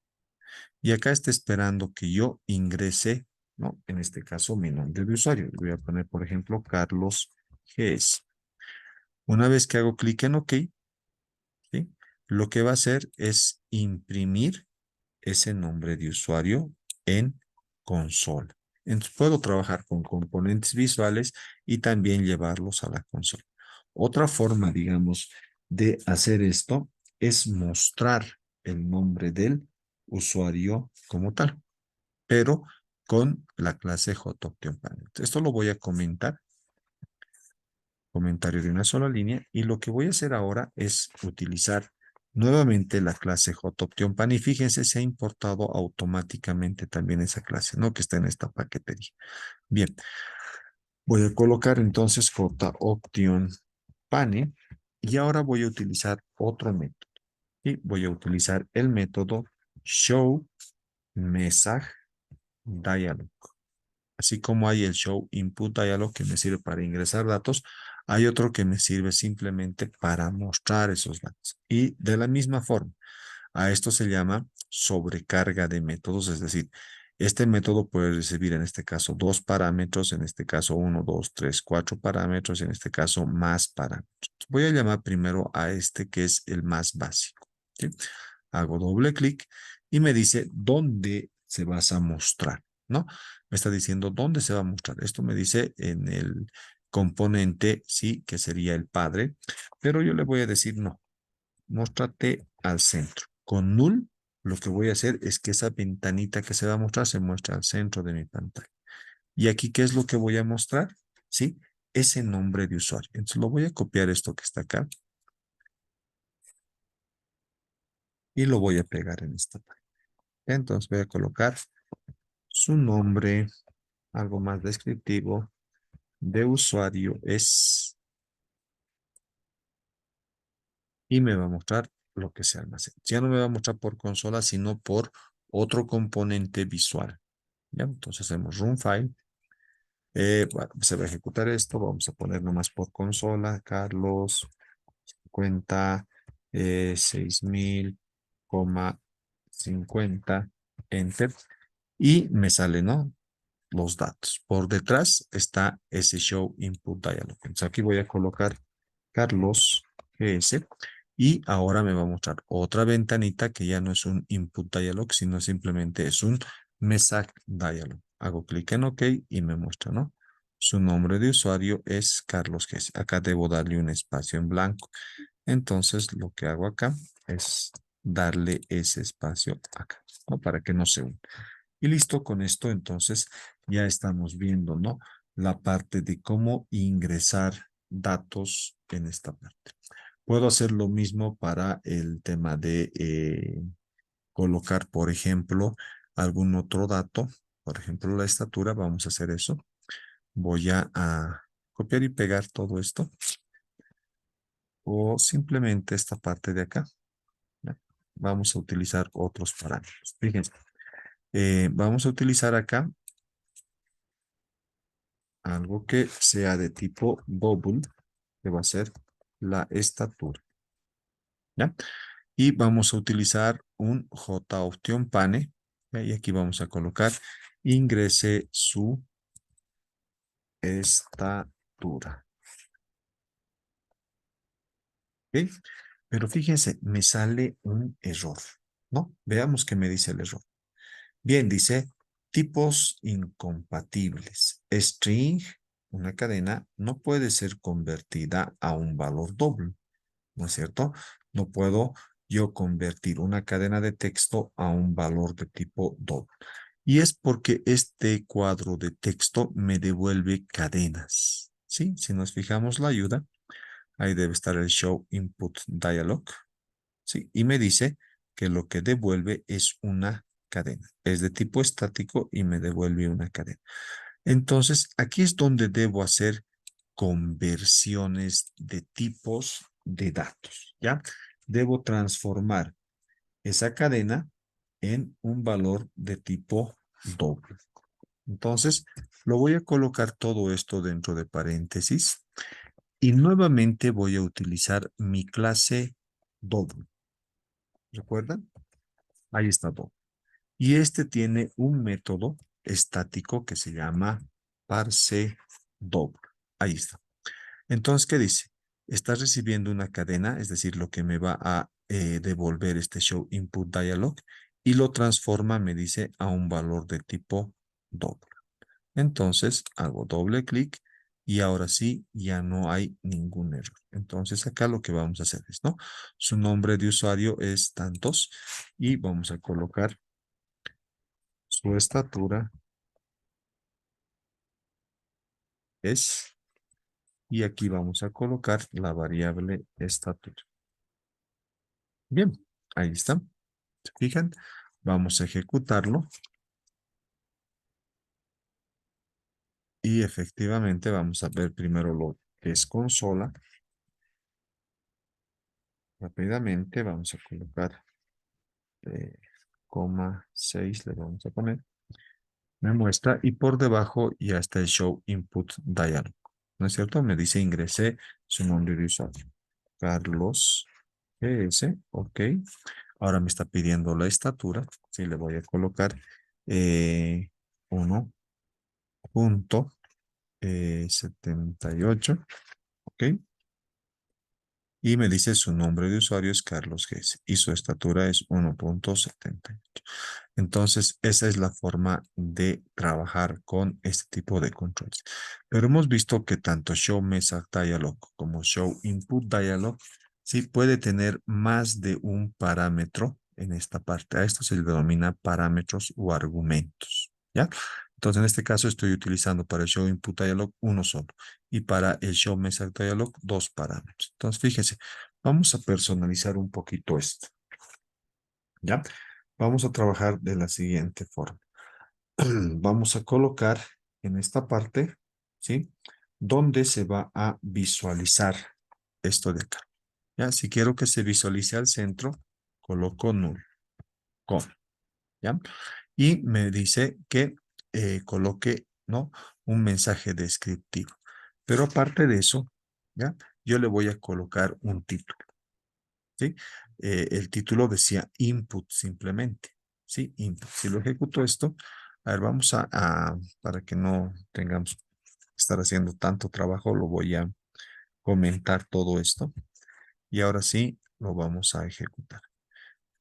Y acá está esperando que yo ingrese, ¿no? En este caso, mi nombre de usuario. Voy a poner, por ejemplo, Carlos GS. Una vez que hago clic en OK, ¿sí? Lo que va a hacer es imprimir ese nombre de usuario en consola. Entonces puedo trabajar con componentes visuales y también llevarlos a la consola. Otra forma, digamos, de hacer esto es mostrar el nombre del usuario como tal, pero con la clase JOptionPanel. Esto lo voy a comentar, comentario de una sola línea, y lo que voy a hacer ahora es utilizar nuevamente la clase JOptionPanel, y fíjense, se ha importado automáticamente también esa clase, ¿no? Que está en esta paquetería. Bien, voy a colocar entonces JOptionPanel y ahora voy a utilizar otro método. Y voy a utilizar el método showMessageDialog. Así como hay el show input dialog que me sirve para ingresar datos, hay otro que me sirve simplemente para mostrar esos datos. Y de la misma forma, a esto se llama sobrecarga de métodos, es decir, este método puede recibir en este caso dos parámetros, en este caso uno, dos, tres, cuatro parámetros, en este caso más parámetros. Voy a llamar primero a este que es el más básico. ¿Sí? Hago doble clic y me dice dónde se vas a mostrar, ¿no? Me está diciendo dónde se va a mostrar. Esto me dice en el componente, sí, que sería el padre, pero yo le voy a decir no, muéstrate al centro. Con null, lo que voy a hacer es que esa ventanita que se va a mostrar se muestra al centro de mi pantalla. Y aquí, ¿qué es lo que voy a mostrar? ¿Sí? Ese nombre de usuario. Entonces lo voy a copiar esto que está acá y lo voy a pegar en esta parte. Entonces voy a colocar su nombre, algo más descriptivo de usuario es, y me va a mostrar lo que se almacena. Ya no me va a mostrar por consola, sino por otro componente visual. ¿Ya? Entonces hacemos run file. Bueno, se va a ejecutar esto. Vamos a poner nomás por consola. Carlos, cuenta 6000, 50, enter. Y me sale, ¿no? Los datos. Por detrás está ese show input dialog. Entonces aquí voy a colocar Carlos GS y ahora me va a mostrar otra ventanita que ya no es un input dialog, sino simplemente es un message dialog. Hago clic en OK y me muestra, ¿no? Su nombre de usuario es Carlos GS. Acá debo darle un espacio en blanco. Entonces lo que hago acá es darle ese espacio acá, ¿no? Para que no se una. Y listo, con esto entonces ya estamos viendo, ¿no? La parte de cómo ingresar datos en esta parte. Puedo hacer lo mismo para el tema de colocar, por ejemplo, algún otro dato. por ejemplo, la estatura, vamos a hacer eso. Voy a copiar y pegar todo esto. O simplemente esta parte de acá. ¿Ya? Vamos a utilizar otros parámetros. Fíjense. Vamos a utilizar acá algo que sea de tipo double, que va a ser la estatura. ¿Ya? Y vamos a utilizar un JOption pane. ¿Ya? Y aquí vamos a colocar ingrese su estatura. ¿Ok? Pero fíjense, me sale un error, ¿no? Veamos qué me dice el error. Bien, dice tipos incompatibles. String, una cadena, no puede ser convertida a un valor doble, ¿no es cierto? No puedo yo convertir una cadena de texto a un valor de tipo doble. Y es porque este cuadro de texto me devuelve cadenas. ¿Sí? Si nos fijamos la ayuda, ahí debe estar el show input dialog. ¿Sí? Y me dice que lo que devuelve es una cadena. Es de tipo estático y me devuelve una cadena. Entonces, aquí es donde debo hacer conversiones de tipos de datos, ¿ya? Debo transformar esa cadena en un valor de tipo doble. Entonces, lo voy a colocar todo esto dentro de paréntesis y nuevamente voy a utilizar mi clase doble. ¿Recuerdan? Ahí está todo. Y este tiene un método estático que se llama parse doble. Ahí está. Entonces, ¿qué dice? Está recibiendo una cadena, es decir, lo que me va a devolver este show input dialog y lo transforma, me dice, a un valor de tipo doble. Entonces, hago doble clic y ahora sí, ya no hay ningún error. Entonces, acá lo que vamos a hacer es, ¿no? Su nombre de usuario es tantos y vamos a colocar su estatura es, y aquí vamos a colocar la variable estatura. Bien, ahí está. ¿Se fijan? Vamos a ejecutarlo y efectivamente vamos a ver primero lo que es consola. Rápidamente vamos a colocar coma 6 le vamos a poner. Me muestra y por debajo ya está el show input dialog. ¿No es cierto? Me dice ingresé su nombre de usuario. Carlos GS, ok. Ahora me está pidiendo la estatura. Sí, le voy a colocar 1.78, ok. Y me dice su nombre de usuario es Carlos GS y su estatura es 1.78. Entonces, esa es la forma de trabajar con este tipo de controles. Pero hemos visto que tanto Show Message Dialog como Show Input Dialog sí puede tener más de un parámetro en esta parte. A esto se le denomina parámetros o argumentos, ¿ya? Entonces, en este caso estoy utilizando para el Show Input Dialog uno solo y para el Show Message Dialog dos parámetros. Entonces, fíjese, vamos a personalizar un poquito esto, ¿ya? Vamos a trabajar de la siguiente forma. Vamos a colocar en esta parte, ¿sí? Donde se va a visualizar esto de acá. ¿Ya? Si quiero que se visualice al centro, coloco null, con, ¿ya? Y me dice que coloque, ¿no? Un mensaje descriptivo. Pero aparte de eso, ¿ya? Yo le voy a colocar un título. ¿Sí? El título decía input simplemente, ¿sí? Input. Si lo ejecuto esto, a ver, vamos para que no tengamos que estar haciendo tanto trabajo, lo voy a comentar todo esto y ahora sí lo vamos a ejecutar.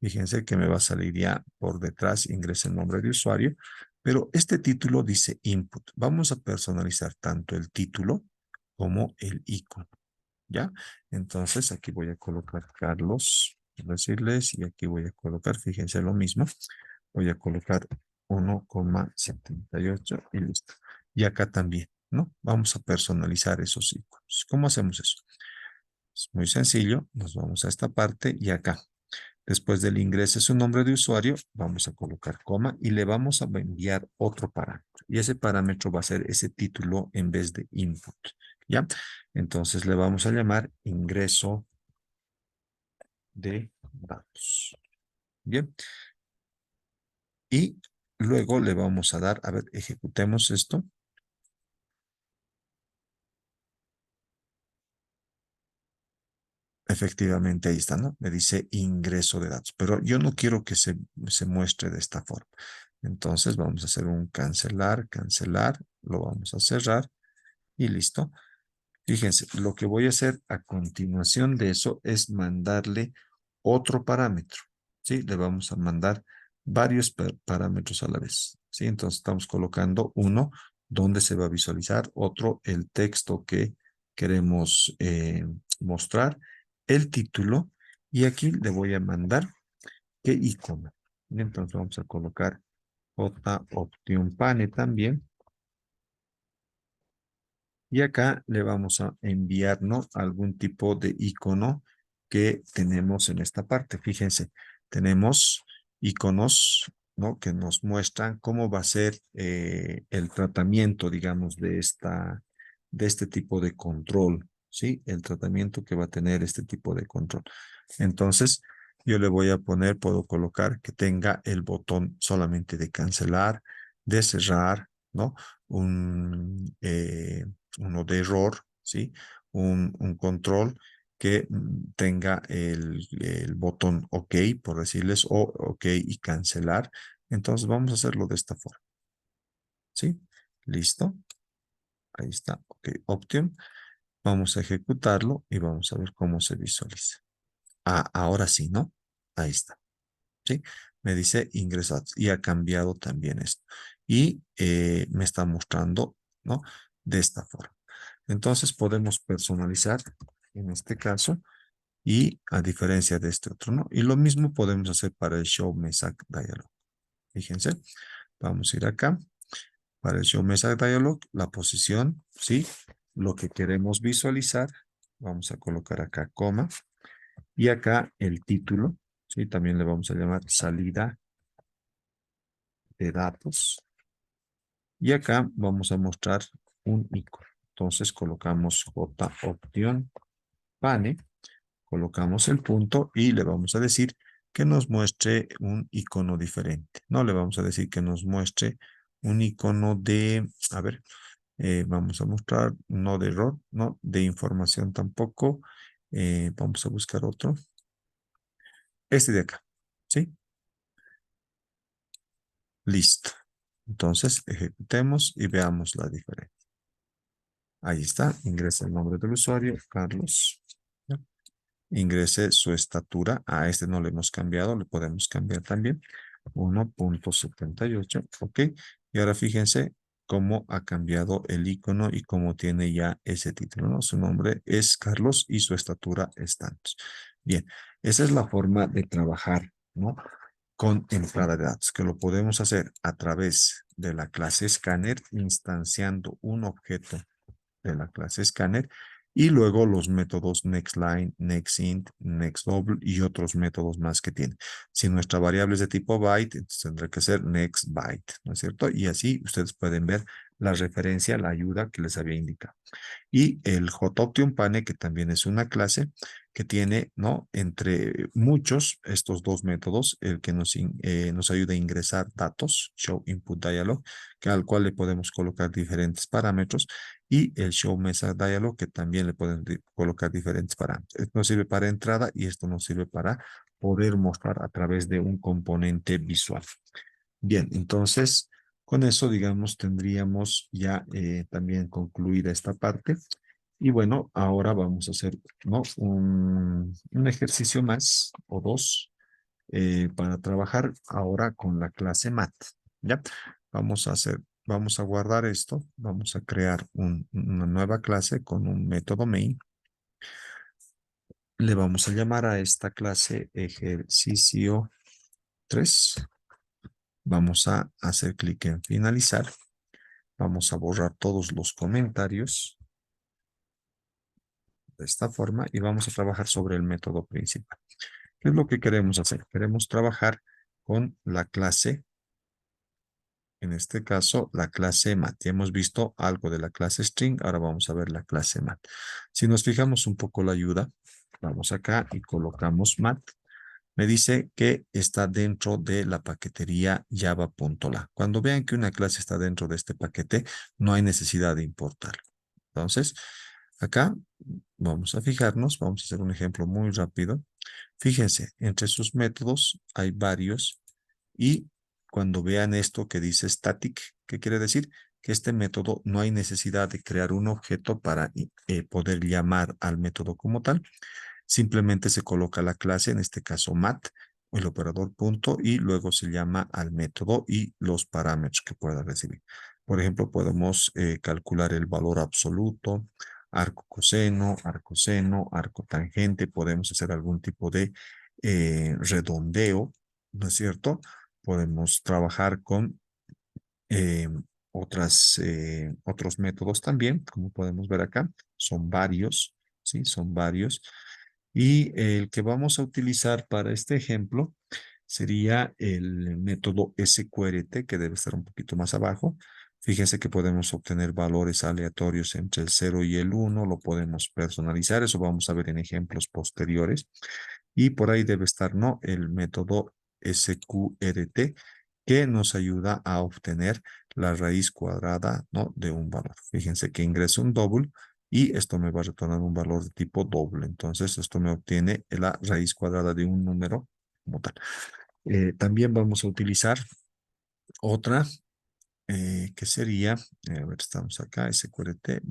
Fíjense que me va a salir ya por detrás, ingrese el nombre de usuario, pero este título dice input. Vamos a personalizar tanto el título como el icono. ¿Ya? Entonces aquí voy a colocar Carlos, decirles, y aquí voy a colocar, fíjense lo mismo, voy a colocar 1,78 y listo. Y acá también, ¿no? Vamos a personalizar esos iconos. ¿Cómo hacemos eso? Es muy sencillo, nos vamos a esta parte y acá. Después del ingrese su nombre de usuario, vamos a colocar coma y le vamos a enviar otro parámetro. Y ese parámetro va a ser ese título en vez de input. ¿Ya? Entonces le vamos a llamar ingreso de datos. Bien. Y luego le vamos a dar, a ver, ejecutemos esto. Efectivamente, ahí está, ¿no? Me dice ingreso de datos, pero yo no quiero que se muestre de esta forma. Entonces vamos a hacer un cancelar, cancelar, lo vamos a cerrar y listo. Fíjense, lo que voy a hacer a continuación de eso es mandarle otro parámetro, ¿sí? Le vamos a mandar varios parámetros a la vez, ¿sí? Entonces estamos colocando uno donde se va a visualizar, otro el texto que queremos mostrar, el título, y aquí le voy a mandar qué icono. Entonces vamos a colocar J Option Pane también. Y acá le vamos a enviar, ¿no? Algún tipo de icono que tenemos en esta parte. Fíjense, tenemos iconos, ¿no? Que nos muestran cómo va a ser el tratamiento, digamos, de este tipo de control, ¿sí? El tratamiento que va a tener este tipo de control. Entonces, yo le voy a poner, puedo colocar que tenga el botón solamente de cancelar, de cerrar, ¿no? Un, uno de error, ¿sí? Un control que tenga el botón OK, por decirles, o OK y cancelar. Entonces vamos a hacerlo de esta forma, ¿sí? Listo. Ahí está. OK, Option. Vamos a ejecutarlo y vamos a ver cómo se visualiza. Ah, ahora sí, ¿no? Ahí está. ¿Sí? Me dice ingresados y ha cambiado también esto. Y me está mostrando, ¿no? De esta forma. Entonces podemos personalizar en este caso y a diferencia de este otro, ¿no? Y lo mismo podemos hacer para el Show Message Dialog. Fíjense, vamos a ir acá. Para el Show Message Dialog, la posición, ¿sí? Lo que queremos visualizar, vamos a colocar acá coma y acá el título, ¿sí? También le vamos a llamar salida de datos. Y acá vamos a mostrar un icono. Entonces colocamos J opción pane, colocamos el punto y le vamos a decir que nos muestre un icono diferente. No le vamos a decir que nos muestre un icono de, a ver, vamos a mostrar, no de error, no de información tampoco. Vamos a buscar otro. Este de acá, ¿sí? Listo. Entonces ejecutemos y veamos la diferencia. Ahí está, ingresa el nombre del usuario, Carlos. ¿Ya? Ingrese su estatura. A este no le hemos cambiado, le podemos cambiar también. 1.78, ok. Y ahora fíjense cómo ha cambiado el icono y cómo tiene ya ese título, ¿no? Su nombre es Carlos y su estatura es tantos. Bien, esa es la forma de trabajar, ¿no? Con entrada de datos, que lo podemos hacer a través de la clase Scanner, instanciando un objeto de la clase Scanner y luego los métodos nextLine, nextInt, nextDouble y otros métodos más que tiene. Si nuestra variable es de tipo byte, entonces tendrá que ser nextByte, ¿no es cierto? Y así ustedes pueden ver la referencia, la ayuda que les había indicado. Y el JOption Pane, que también es una clase que tiene, ¿no? Entre muchos, estos dos métodos, el que nos ayuda a ingresar datos, Show Input Dialog, que al cual le podemos colocar diferentes parámetros, y el Show Message Dialog, que también le podemos colocar diferentes parámetros. Esto nos sirve para entrada y esto nos sirve para poder mostrar a través de un componente visual. Bien, entonces con eso, digamos, tendríamos ya también concluida esta parte. Y bueno, ahora vamos a hacer, ¿no? Un ejercicio más o dos para trabajar ahora con la clase Mat. ¿Ya? Vamos a hacer, vamos a guardar esto, vamos a crear una nueva clase con un método main. Le vamos a llamar a esta clase ejercicio 3. Vamos a hacer clic en finalizar. Vamos a borrar todos los comentarios de esta forma y vamos a trabajar sobre el método principal. ¿Qué es lo que queremos hacer? Queremos trabajar con la clase, en este caso, la clase mat. Ya hemos visto algo de la clase string, ahora vamos a ver la clase mat. Si nos fijamos un poco la ayuda, vamos acá y colocamos mat. Me dice que está dentro de la paquetería java.la. Cuando vean que una clase está dentro de este paquete, no hay necesidad de importarlo. Entonces, acá vamos a fijarnos, vamos a hacer un ejemplo muy rápido. Fíjense, entre sus métodos hay varios y cuando vean esto que dice static, ¿qué quiere decir? Que este método no hay necesidad de crear un objeto para poder llamar al método como tal. Simplemente se coloca la clase, en este caso mat, el operador punto, y luego se llama al método y los parámetros que pueda recibir. Por ejemplo, podemos calcular el valor absoluto, arco seno, arco tangente, podemos hacer algún tipo de redondeo, ¿no es cierto? Podemos trabajar con eh, otros métodos también, como podemos ver acá, son varios, ¿sí? Son varios. Y el que vamos a utilizar para este ejemplo sería el método SQRT, que debe estar un poquito más abajo. Fíjense que podemos obtener valores aleatorios entre el 0 y el 1, lo podemos personalizar, eso vamos a ver en ejemplos posteriores. Y por ahí debe estar, ¿no? El método SQRT, que nos ayuda a obtener la raíz cuadrada, ¿no? De un valor. Fíjense que ingreso un double y esto me va a retornar un valor de tipo doble. Entonces, esto me obtiene la raíz cuadrada de un número como tal. También vamos a utilizar otra que sería, a ver, estamos acá, SQRT.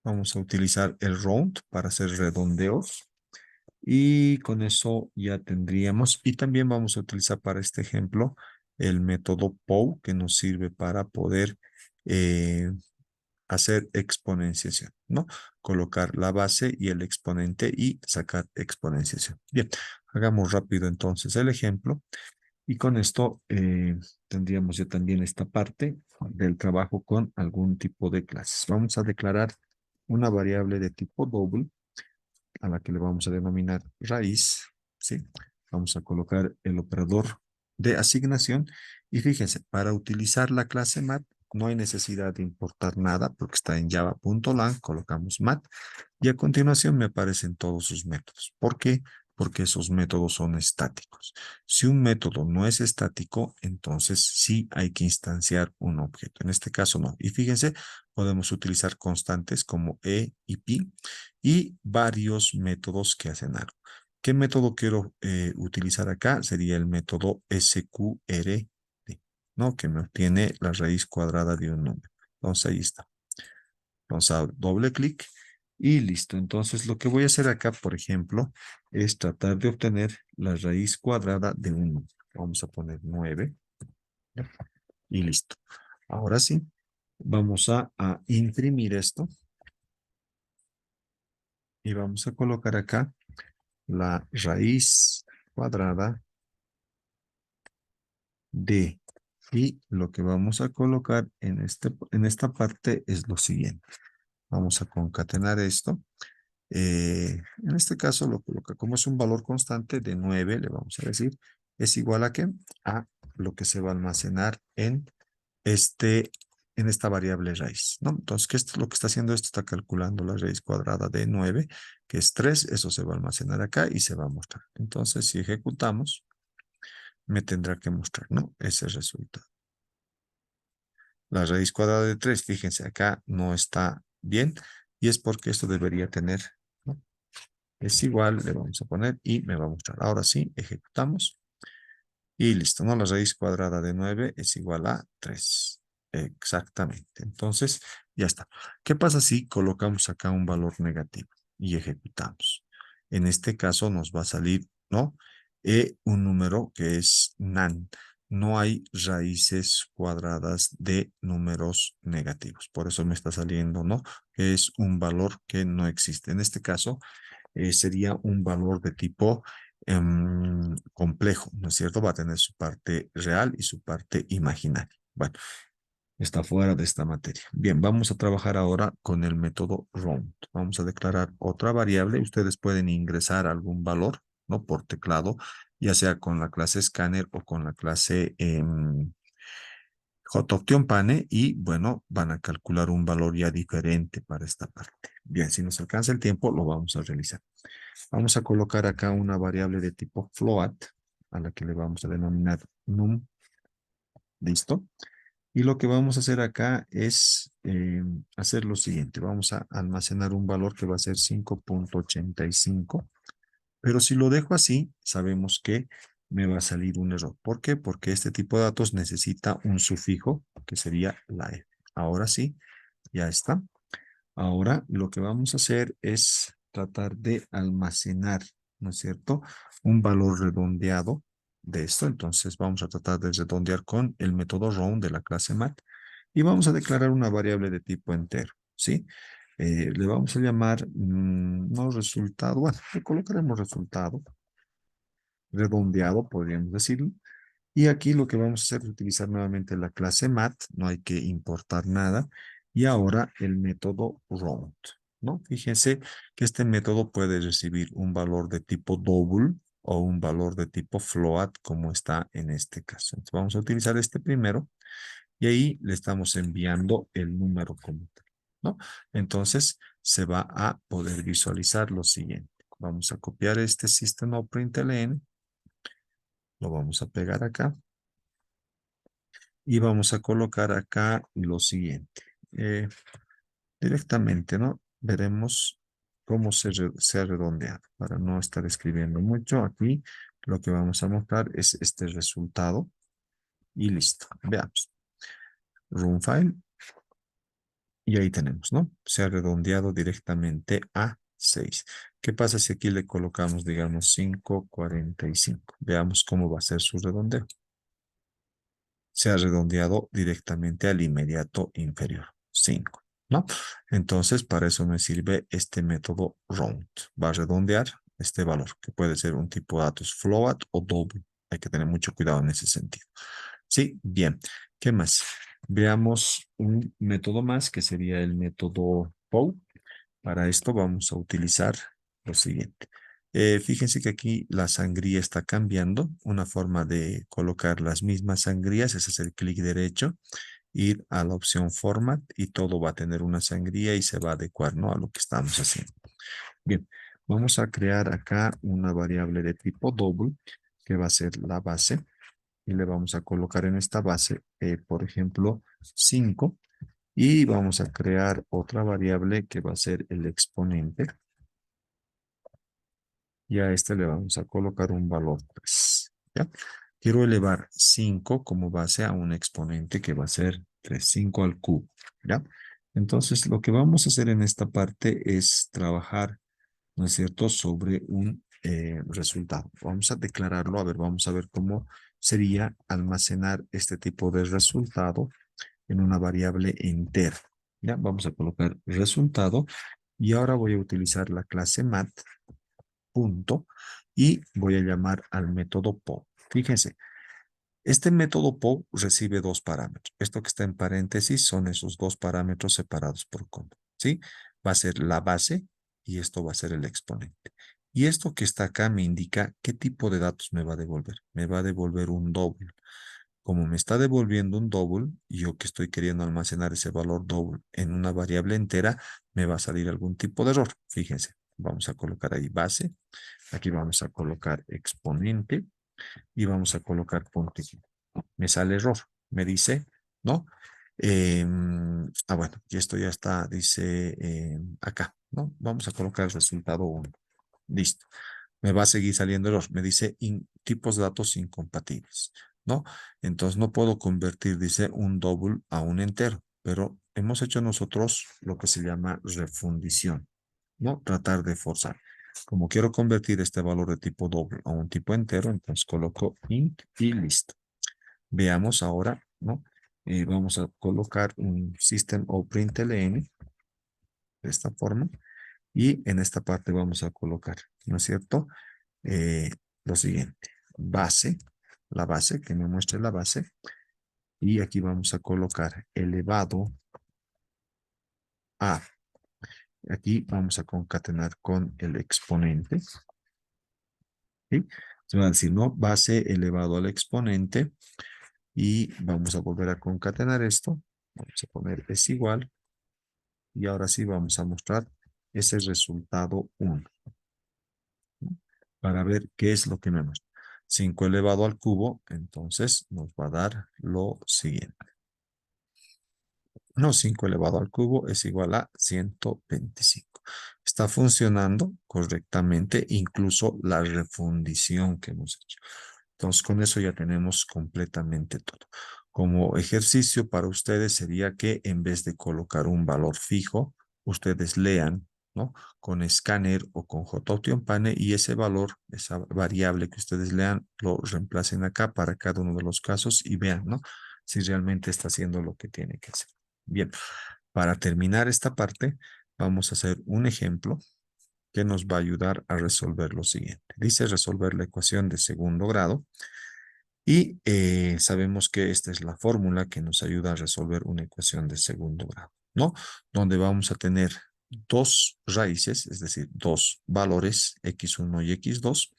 Vamos a utilizar el round para hacer redondeos. Y con eso ya tendríamos, y también vamos a utilizar para este ejemplo el método POW que nos sirve para poder eh, hacer exponenciación, ¿no? Colocar la base y el exponente y sacar exponenciación. Bien, hagamos rápido entonces el ejemplo y con esto tendríamos ya también esta parte del trabajo con algún tipo de clases. Vamos a declarar una variable de tipo double a la que le vamos a denominar raíz, ¿sí? Vamos a colocar el operador de asignación y fíjense, para utilizar la clase mat no hay necesidad de importar nada porque está en java.lang, colocamos mat y a continuación me aparecen todos sus métodos. ¿Por qué? Porque esos métodos son estáticos. Si un método no es estático, entonces sí hay que instanciar un objeto. En este caso no. Y fíjense, podemos utilizar constantes como y pi y varios métodos que hacen algo. ¿Qué método quiero utilizar acá? Sería el método SQRT, ¿no? Que me obtiene la raíz cuadrada de un número. Entonces ahí está. Vamos a dar doble clic y listo. Entonces lo que voy a hacer acá, por ejemplo, es tratar de obtener la raíz cuadrada de un número. Vamos a poner 9 y listo. Ahora sí, vamos a imprimir esto y vamos a colocar acá la raíz cuadrada de. Y lo que vamos a colocar en esta parte es lo siguiente. Vamos a concatenar esto. En este caso lo coloca como es un valor constante de 9, le vamos a decir, es igual a qué? A lo que se va a almacenar este, en esta variable raíz, ¿no? Entonces, ¿qué es lo que está haciendo esto? Está calculando la raíz cuadrada de 9, que es 3, eso se va a almacenar acá y se va a mostrar. Entonces, si ejecutamos, me tendrá que mostrar, ¿no? Ese resultado. La raíz cuadrada de 3, fíjense, acá no está bien y es porque esto debería tener, ¿no? Es igual, le vamos a poner y me va a mostrar. Ahora sí, ejecutamos y listo, ¿no? La raíz cuadrada de 9 es igual a 3. Exactamente. Entonces, ya está. ¿Qué pasa si colocamos acá un valor negativo y ejecutamos? En este caso nos va a salir, ¿no? Un número que es nan. No hay raíces cuadradas de números negativos. Por eso me está saliendo, ¿no? Que es un valor que no existe. En este caso, sería un valor de tipo complejo, ¿no es cierto? Va a tener su parte real y su parte imaginaria. Bueno, Está fuera de esta materia. Bien, vamos a trabajar ahora con el método round. Vamos a declarar otra variable. Ustedes pueden ingresar algún valor, ¿no? Por teclado, ya sea con la clase Scanner o con la clase JOptionPane y bueno, van a calcular un valor ya diferente para esta parte. Bien, si nos alcanza el tiempo, lo vamos a realizar. Vamos a colocar acá una variable de tipo float, a la que le vamos a denominar num. ¿Listo? Y lo que vamos a hacer acá es hacer lo siguiente. Vamos a almacenar un valor que va a ser 5.85. Pero si lo dejo así, sabemos que me va a salir un error. ¿Por qué? Porque este tipo de datos necesita un sufijo que sería la F. Ahora sí, ya está. Ahora lo que vamos a hacer es tratar de almacenar, ¿no es cierto? Un valor redondeado de esto. Entonces vamos a tratar de redondear con el método round de la clase mat y vamos a declarar una variable de tipo entero, ¿sí? Le vamos a llamar, no resultado, bueno, le colocaremos resultado redondeado, podríamos decirlo. Y aquí lo que vamos a hacer es utilizar nuevamente la clase mat, no hay que importar nada. Y ahora el método round, ¿no? Fíjense que este método puede recibir un valor de tipo double o un valor de tipo float, como está en este caso. Entonces vamos a utilizar este primero y ahí le estamos enviando el número como tal, ¿no? Entonces se va a poder visualizar lo siguiente. Vamos a copiar este system.println, lo vamos a pegar acá y vamos a colocar acá lo siguiente. Directamente, ¿no? Veremos cómo se ha redondeado. Para no estar escribiendo mucho aquí, lo que vamos a mostrar es este resultado y listo. Veamos. Run file. Y ahí tenemos, ¿no? Se ha redondeado directamente a 6. ¿Qué pasa si aquí le colocamos, digamos, 5.45? Veamos cómo va a ser su redondeo. Se ha redondeado directamente al inmediato inferior, 5, ¿no? Entonces, para eso me sirve este método round. Va a redondear este valor, que puede ser un tipo de datos float o double. Hay que tener mucho cuidado en ese sentido. Sí, bien. ¿Qué más? Veamos un método más, que sería el método POW. Para esto vamos a utilizar lo siguiente. Fíjense que aquí la sangría está cambiando. Una forma de colocar las mismas sangrías es hacer clic derecho, ir a la opción Format y todo va a tener una sangría y se va a adecuar, ¿no?, a lo que estamos haciendo. Bien, vamos a crear acá una variable de tipo double que va a ser la base y le vamos a colocar en esta base, por ejemplo, 5 y vamos a crear otra variable que va a ser el exponente. Y a este le vamos a colocar un valor 3. ¿Ya? Quiero elevar 5 como base a un exponente que va a ser 3, 5 al cubo. ¿Ya? Entonces, lo que vamos a hacer en esta parte es trabajar, ¿no es cierto?, sobre un resultado. Vamos a declararlo, a ver, vamos a ver cómo sería almacenar este tipo de resultado en una variable entera. ¿Ya? Vamos a colocar resultado y ahora voy a utilizar la clase mat punto y voy a llamar al método POW. Fíjense, este método POW recibe dos parámetros. Esto que está en paréntesis son esos dos parámetros separados por coma, ¿sí? Va a ser la base y esto va a ser el exponente. Y esto que está acá me indica qué tipo de datos me va a devolver. Me va a devolver un double. Como me está devolviendo un double, y yo que estoy queriendo almacenar ese valor double en una variable entera, me va a salir algún tipo de error. Fíjense, vamos a colocar ahí base. Aquí vamos a colocar exponente y vamos a colocar punto. Me sale error. Me dice, ¿no? Bueno, y esto ya está, dice acá, ¿no? Vamos a colocar el resultado 1. Listo. Me va a seguir saliendo error. Me dice tipos de datos incompatibles, ¿no? Entonces no puedo convertir, dice, un double a un entero, pero hemos hecho nosotros lo que se llama refundición, ¿no? Tratar de forzar. Como quiero convertir este valor de tipo doble a un tipo entero, entonces coloco int y listo. Veamos ahora, ¿no? Vamos a colocar un system.println de esta forma y en esta parte vamos a colocar, ¿no es cierto? Eh, lo siguiente, base, la base, que me muestre la base, Y aquí vamos a colocar elevado a. Aquí vamos a concatenar con el exponente. ¿Sí? Se va a decir, ¿no? Base elevado al exponente. Y vamos a volver a concatenar esto. Vamos a poner es igual. Y ahora sí vamos a mostrar ese resultado 1. Para ver qué es lo que me muestra. 5 elevado al cubo, entonces nos va a dar lo siguiente. No, 5 elevado al cubo es igual a 125. Está funcionando correctamente, incluso la refundición que hemos hecho. Entonces, con eso ya tenemos completamente todo. Como ejercicio para ustedes sería que en vez de colocar un valor fijo, ustedes lean, ¿no? Con escáner o con JOTIONPANE y ese valor, esa variable que ustedes lean, lo reemplacen acá para cada uno de los casos y vean, ¿no? Si realmente está haciendo lo que tiene que hacer. Bien, para terminar esta parte, vamos a hacer un ejemplo que nos va a ayudar a resolver lo siguiente. Dice resolver la ecuación de segundo grado y sabemos que esta es la fórmula que nos ayuda a resolver una ecuación de segundo grado, ¿no? Donde vamos a tener dos raíces, es decir, dos valores, x1 y x2,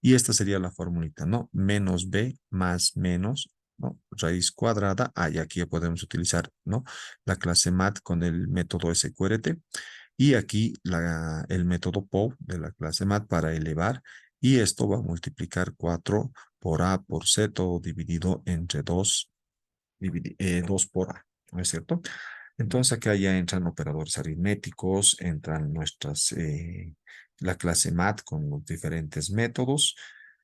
y esta sería la formulita, ¿no? Menos b más menos, ¿no? Raíz cuadrada, y aquí ya podemos utilizar, ¿no? La clase mat con el método SQRT, y aquí el método POW de la clase mat para elevar, y esto va a multiplicar 4 por A por C, todo dividido entre 2, 2 por A, ¿no es cierto? Entonces acá ya entran operadores aritméticos, entran la clase MAT con los diferentes métodos,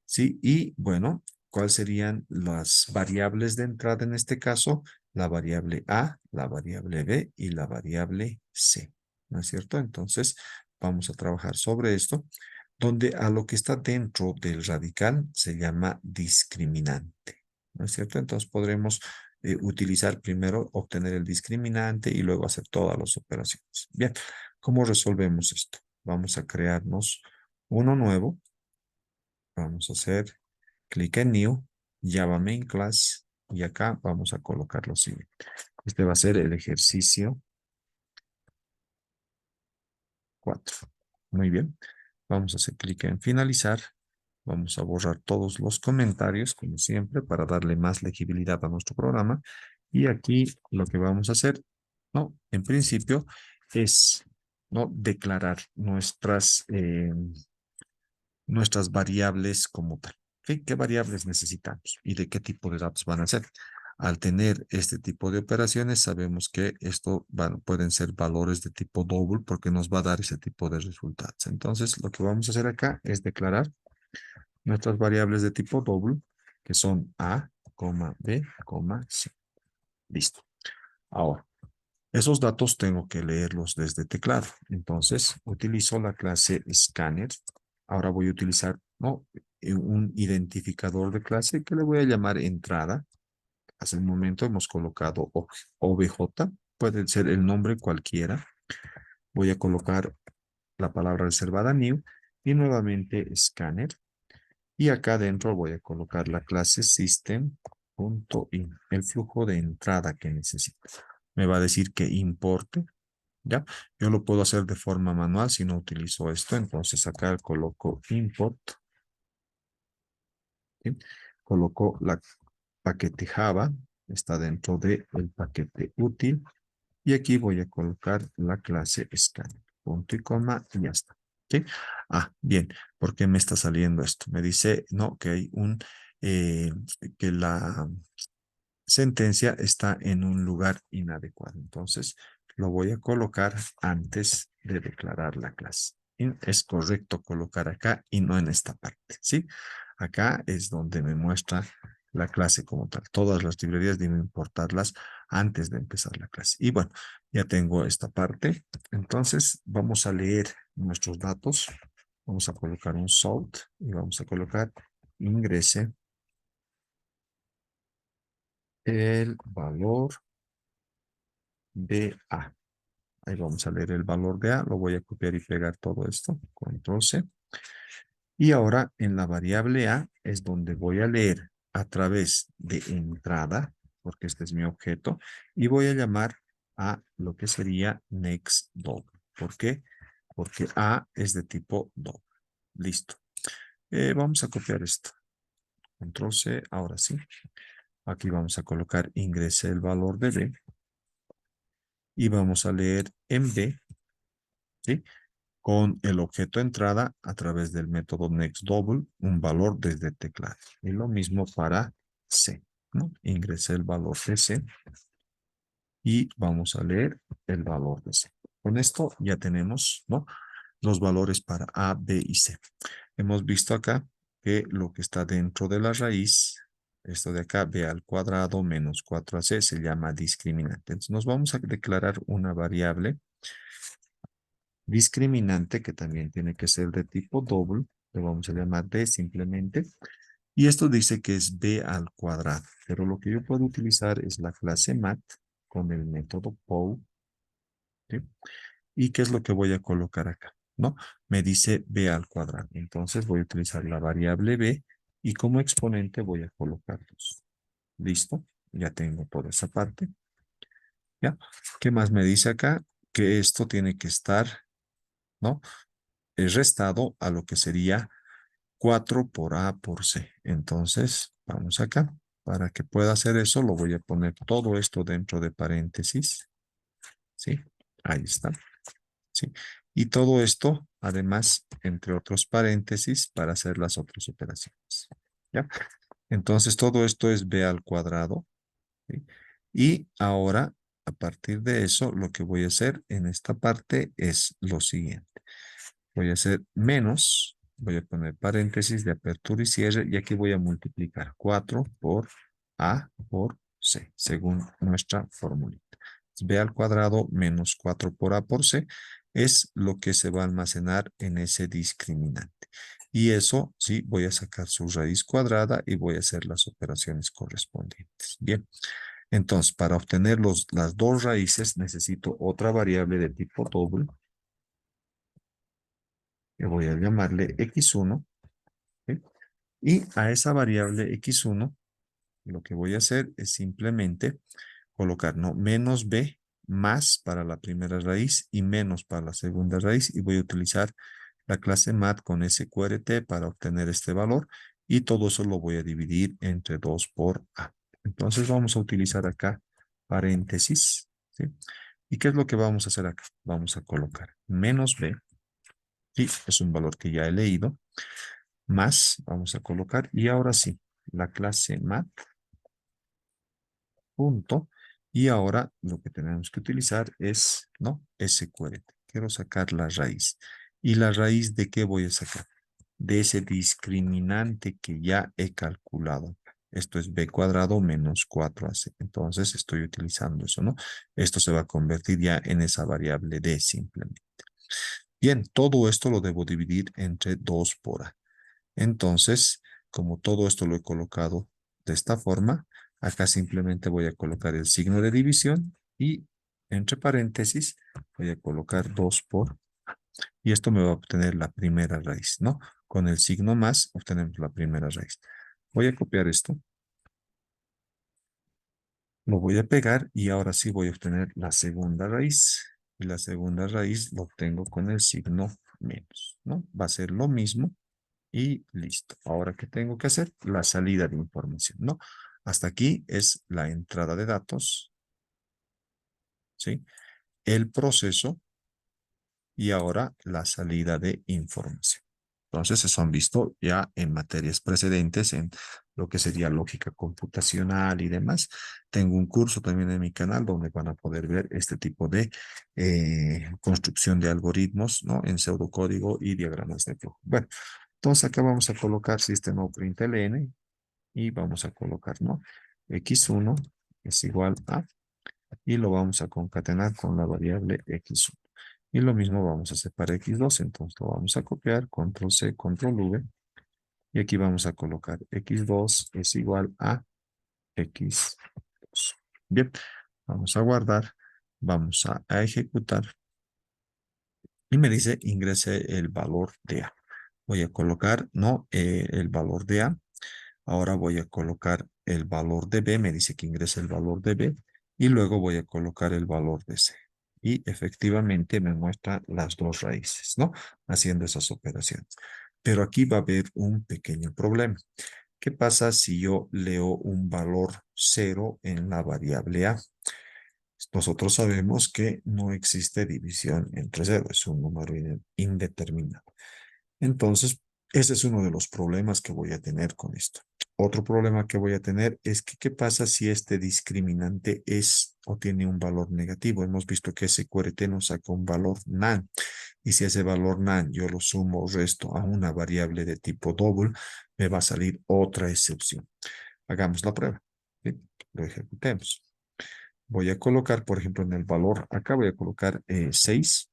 ¿sí? Y bueno, ¿cuáles serían las variables de entrada en este caso? La variable A, la variable B y la variable C, ¿no es cierto? Entonces vamos a trabajar sobre esto, donde a lo que está dentro del radical se llama discriminante, ¿no es cierto? Entonces podremos utilizar primero, obtener el discriminante y luego hacer todas las operaciones. Bien, ¿cómo resolvemos esto? Vamos a crearnos uno nuevo. Vamos a hacer clic en New, Java Main Class, y acá vamos a colocar lo siguiente. Este va a ser el ejercicio 4. Muy bien. Vamos a hacer clic en finalizar. Vamos a borrar todos los comentarios, como siempre, para darle más legibilidad a nuestro programa. Y aquí lo que vamos a hacer, ¿no? En principio, es, ¿no? Declarar nuestras variables como tal. ¿Ok? ¿Qué variables necesitamos y de qué tipo de datos van a ser? Al tener este tipo de operaciones, sabemos que pueden ser valores de tipo double porque nos va a dar ese tipo de resultados. Entonces, lo que vamos a hacer acá es declarar nuestras variables de tipo double, que son A, B, C. Listo. Ahora, esos datos tengo que leerlos desde teclado. Entonces, utilizo la clase scanner. Ahora voy a utilizar, ¿no? Un identificador de clase que le voy a llamar entrada. Hace un momento hemos colocado OBJ. Puede ser el nombre cualquiera. Voy a colocar la palabra reservada new y nuevamente scanner. Y acá adentro voy a colocar la clase system.in, el flujo de entrada que necesito. Me va a decir que importe, ¿ya? Yo lo puedo hacer de forma manual si no utilizo esto. Entonces acá coloco import, ¿sí? Coloco la paquete Java, está dentro del paquete útil. Y aquí voy a colocar la clase scanner, punto y coma, y ya está. ¿Sí? Bien, ¿por qué me está saliendo esto? Me dice, no, que hay eh, que la sentencia está en un lugar inadecuado. Entonces, lo voy a colocar antes de declarar la clase. Y es correcto colocar acá y no en esta parte, ¿sí? Acá es donde me muestra la clase como tal. Todas las librerías deben importarlas antes de empezar la clase. Y bueno, ya tengo esta parte. Entonces, vamos a leer nuestros datos. Vamos a colocar un salt y vamos a colocar ingrese el valor de A. Ahí vamos a leer el valor de A. Lo voy a copiar y pegar todo esto. Control C. Y ahora en la variable A es donde voy a leer a través de entrada. porque este es mi objeto, y voy a llamar a lo que sería next double. ¿Por qué? Porque A es de tipo double. Listo. Vamos a copiar esto. Control C, ahora sí. Aquí vamos a colocar ingrese el valor de B y vamos a leer en B, ¿sí? Con el objeto entrada a través del método nextDouble un valor desde teclado. Y lo mismo para C, ¿no? Ingresé el valor de C y vamos a leer el valor de C. Con esto ya tenemos, ¿no? Los valores para A, B y C. Hemos visto acá que lo que está dentro de la raíz, esto de acá, B al cuadrado menos 4AC, se llama discriminante. Entonces nos vamos a declarar una variable discriminante que también tiene que ser de tipo doble. Le vamos a llamar D simplemente. Y esto dice que es B al cuadrado. Pero lo que yo puedo utilizar es la clase mat con el método POW. ¿Sí? ¿Y qué es lo que voy a colocar acá? ¿No? Me dice B al cuadrado. Entonces voy a utilizar la variable B y como exponente voy a colocar 2. ¿Listo? Ya tengo toda esa parte. ¿Ya? ¿Qué más me dice acá? Que esto tiene que estar, ¿no? Restado a lo que sería 4 por A por C. Entonces, vamos acá. Para que pueda hacer eso, lo voy a poner todo esto dentro de paréntesis. ¿Sí? Ahí está. ¿Sí? Y todo esto, además, entre otros paréntesis, para hacer las otras operaciones. ¿Ya? Entonces, todo esto es B al cuadrado. ¿Sí? Y ahora, a partir de eso, lo que voy a hacer en esta parte es lo siguiente. Voy a hacer menos, voy a poner paréntesis de apertura y cierre, y aquí voy a multiplicar 4 por A por C, según nuestra fórmula. B al cuadrado menos 4 por A por C es lo que se va a almacenar en ese discriminante. Y eso, sí, voy a sacar su raíz cuadrada y voy a hacer las operaciones correspondientes. Bien, entonces, para obtener las dos raíces necesito otra variable de tipo doble que voy a llamarle x1, ¿sí? Y a esa variable x1 lo que voy a hacer es simplemente colocar, ¿no? Menos b más para la primera raíz y menos para la segunda raíz y voy a utilizar la clase mat con sqrt para obtener este valor y todo eso lo voy a dividir entre 2 por a. Entonces vamos a utilizar acá paréntesis, ¿sí? ¿Y qué es lo que vamos a hacer acá? Vamos a colocar menos b, sí, es un valor que ya he leído, más vamos a colocar y ahora sí, la clase mat punto. Y ahora lo que tenemos que utilizar es, ¿no? SQLite. Quiero sacar la raíz. ¿Y la raíz de qué voy a sacar? De ese discriminante que ya he calculado. Esto es b cuadrado menos 4ac. Entonces estoy utilizando eso, ¿no? Esto se va a convertir ya en esa variable d simplemente. Bien, todo esto lo debo dividir entre 2 por a. Entonces, como todo esto lo he colocado de esta forma, acá simplemente voy a colocar el signo de división y entre paréntesis voy a colocar 2 por, y esto me va a obtener la primera raíz, ¿no? Con el signo más obtenemos la primera raíz. Voy a copiar esto, lo voy a pegar y ahora sí voy a obtener la segunda raíz. Y la segunda raíz lo obtengo con el signo menos, ¿no? Va a ser lo mismo. Y listo. Ahora, ¿qué tengo que hacer? La salida de información, ¿no? Hasta aquí es la entrada de datos, ¿sí? El proceso y ahora la salida de información. Entonces, eso han visto ya en materias precedentes, en lo que sería lógica computacional y demás. Tengo un curso también en mi canal donde van a poder ver este tipo de construcción de algoritmos, ¿no? En pseudocódigo y diagramas de flujo. Bueno, entonces acá vamos a colocar sistema println y vamos a colocar, ¿no? X1 es igual a, y lo vamos a concatenar con la variable X1. Y lo mismo vamos a hacer para X2, entonces lo vamos a copiar, control C, control V, y aquí vamos a colocar X2 es igual a X2. Bien, vamos a guardar, vamos a ejecutar, y me dice ingrese el valor de A. Voy a colocar, ¿no? El valor de A. Ahora voy a colocar el valor de B, me dice que ingrese el valor de B y luego voy a colocar el valor de C. Y efectivamente me muestra las dos raíces, ¿no? Haciendo esas operaciones. Pero aquí va a haber un pequeño problema. ¿Qué pasa si yo leo un valor cero en la variable A? Nosotros sabemos que no existe división entre cero, es un número indeterminado. Entonces, ese es uno de los problemas que voy a tener con esto. Otro problema que voy a tener es que qué pasa si este discriminante es o tiene un valor negativo. Hemos visto que ese QRT nos saca un valor NaN. Y si ese valor NaN yo lo sumo o resto a una variable de tipo double, me va a salir otra excepción. Hagamos la prueba. ¿Sí? Lo ejecutemos. Voy a colocar, por ejemplo, en el valor, acá voy a colocar 6.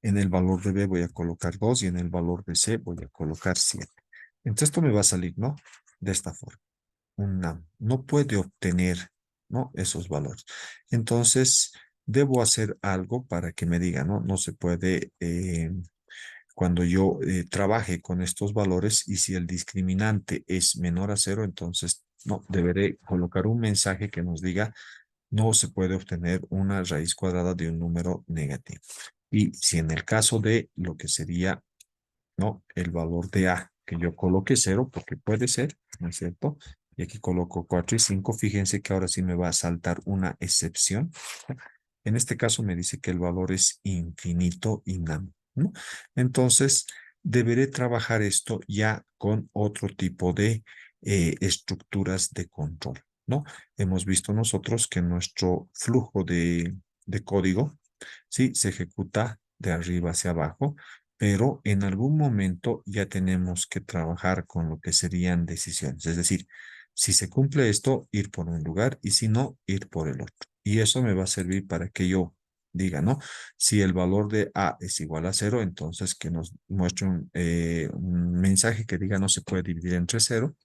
En el valor de B voy a colocar 2 y en el valor de C voy a colocar 7. Entonces esto me va a salir, ¿no? De esta forma. Una, no puede obtener, ¿no? Esos valores. Entonces, debo hacer algo para que me diga, ¿no? No se puede, cuando yo trabaje con estos valores y si el discriminante es menor a cero, entonces, no, deberé colocar un mensaje que nos diga no se puede obtener una raíz cuadrada de un número negativo. Y si en el caso de lo que sería, ¿no? El valor de A, que yo coloque cero, porque puede ser, ¿no es cierto? Y aquí coloco 4 y 5. Fíjense que ahora sí me va a saltar una excepción. En este caso me dice que el valor es infinito y NaN, ¿no? Entonces, deberé trabajar esto ya con otro tipo de estructuras de control, ¿no? Hemos visto nosotros que nuestro flujo de código, sí, se ejecuta de arriba hacia abajo, pero en algún momento ya tenemos que trabajar con lo que serían decisiones. Es decir, si se cumple esto, ir por un lugar y si no, ir por el otro. Y eso me va a servir para que yo diga, ¿no? Si el valor de A es igual a cero, entonces que nos muestre un mensaje que diga no se puede dividir entre cero.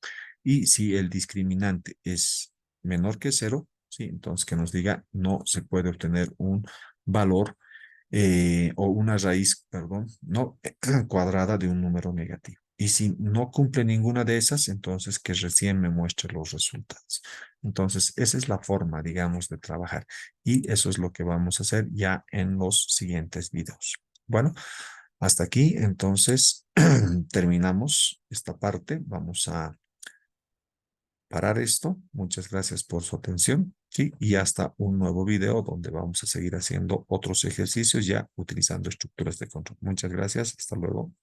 Y si el discriminante es menor que cero, sí, entonces que nos diga no se puede obtener un valor o una raíz, perdón, no cuadrada de un número negativo. Y si no cumple ninguna de esas, entonces que recién me muestre los resultados. Entonces, esa es la forma, digamos, de trabajar. Y eso es lo que vamos a hacer ya en los siguientes videos. Bueno, hasta aquí, entonces, terminamos esta parte. Vamos a parar esto. Muchas gracias por su atención. Sí, y hasta un nuevo video donde vamos a seguir haciendo otros ejercicios ya utilizando estructuras de control. Muchas gracias. Hasta luego.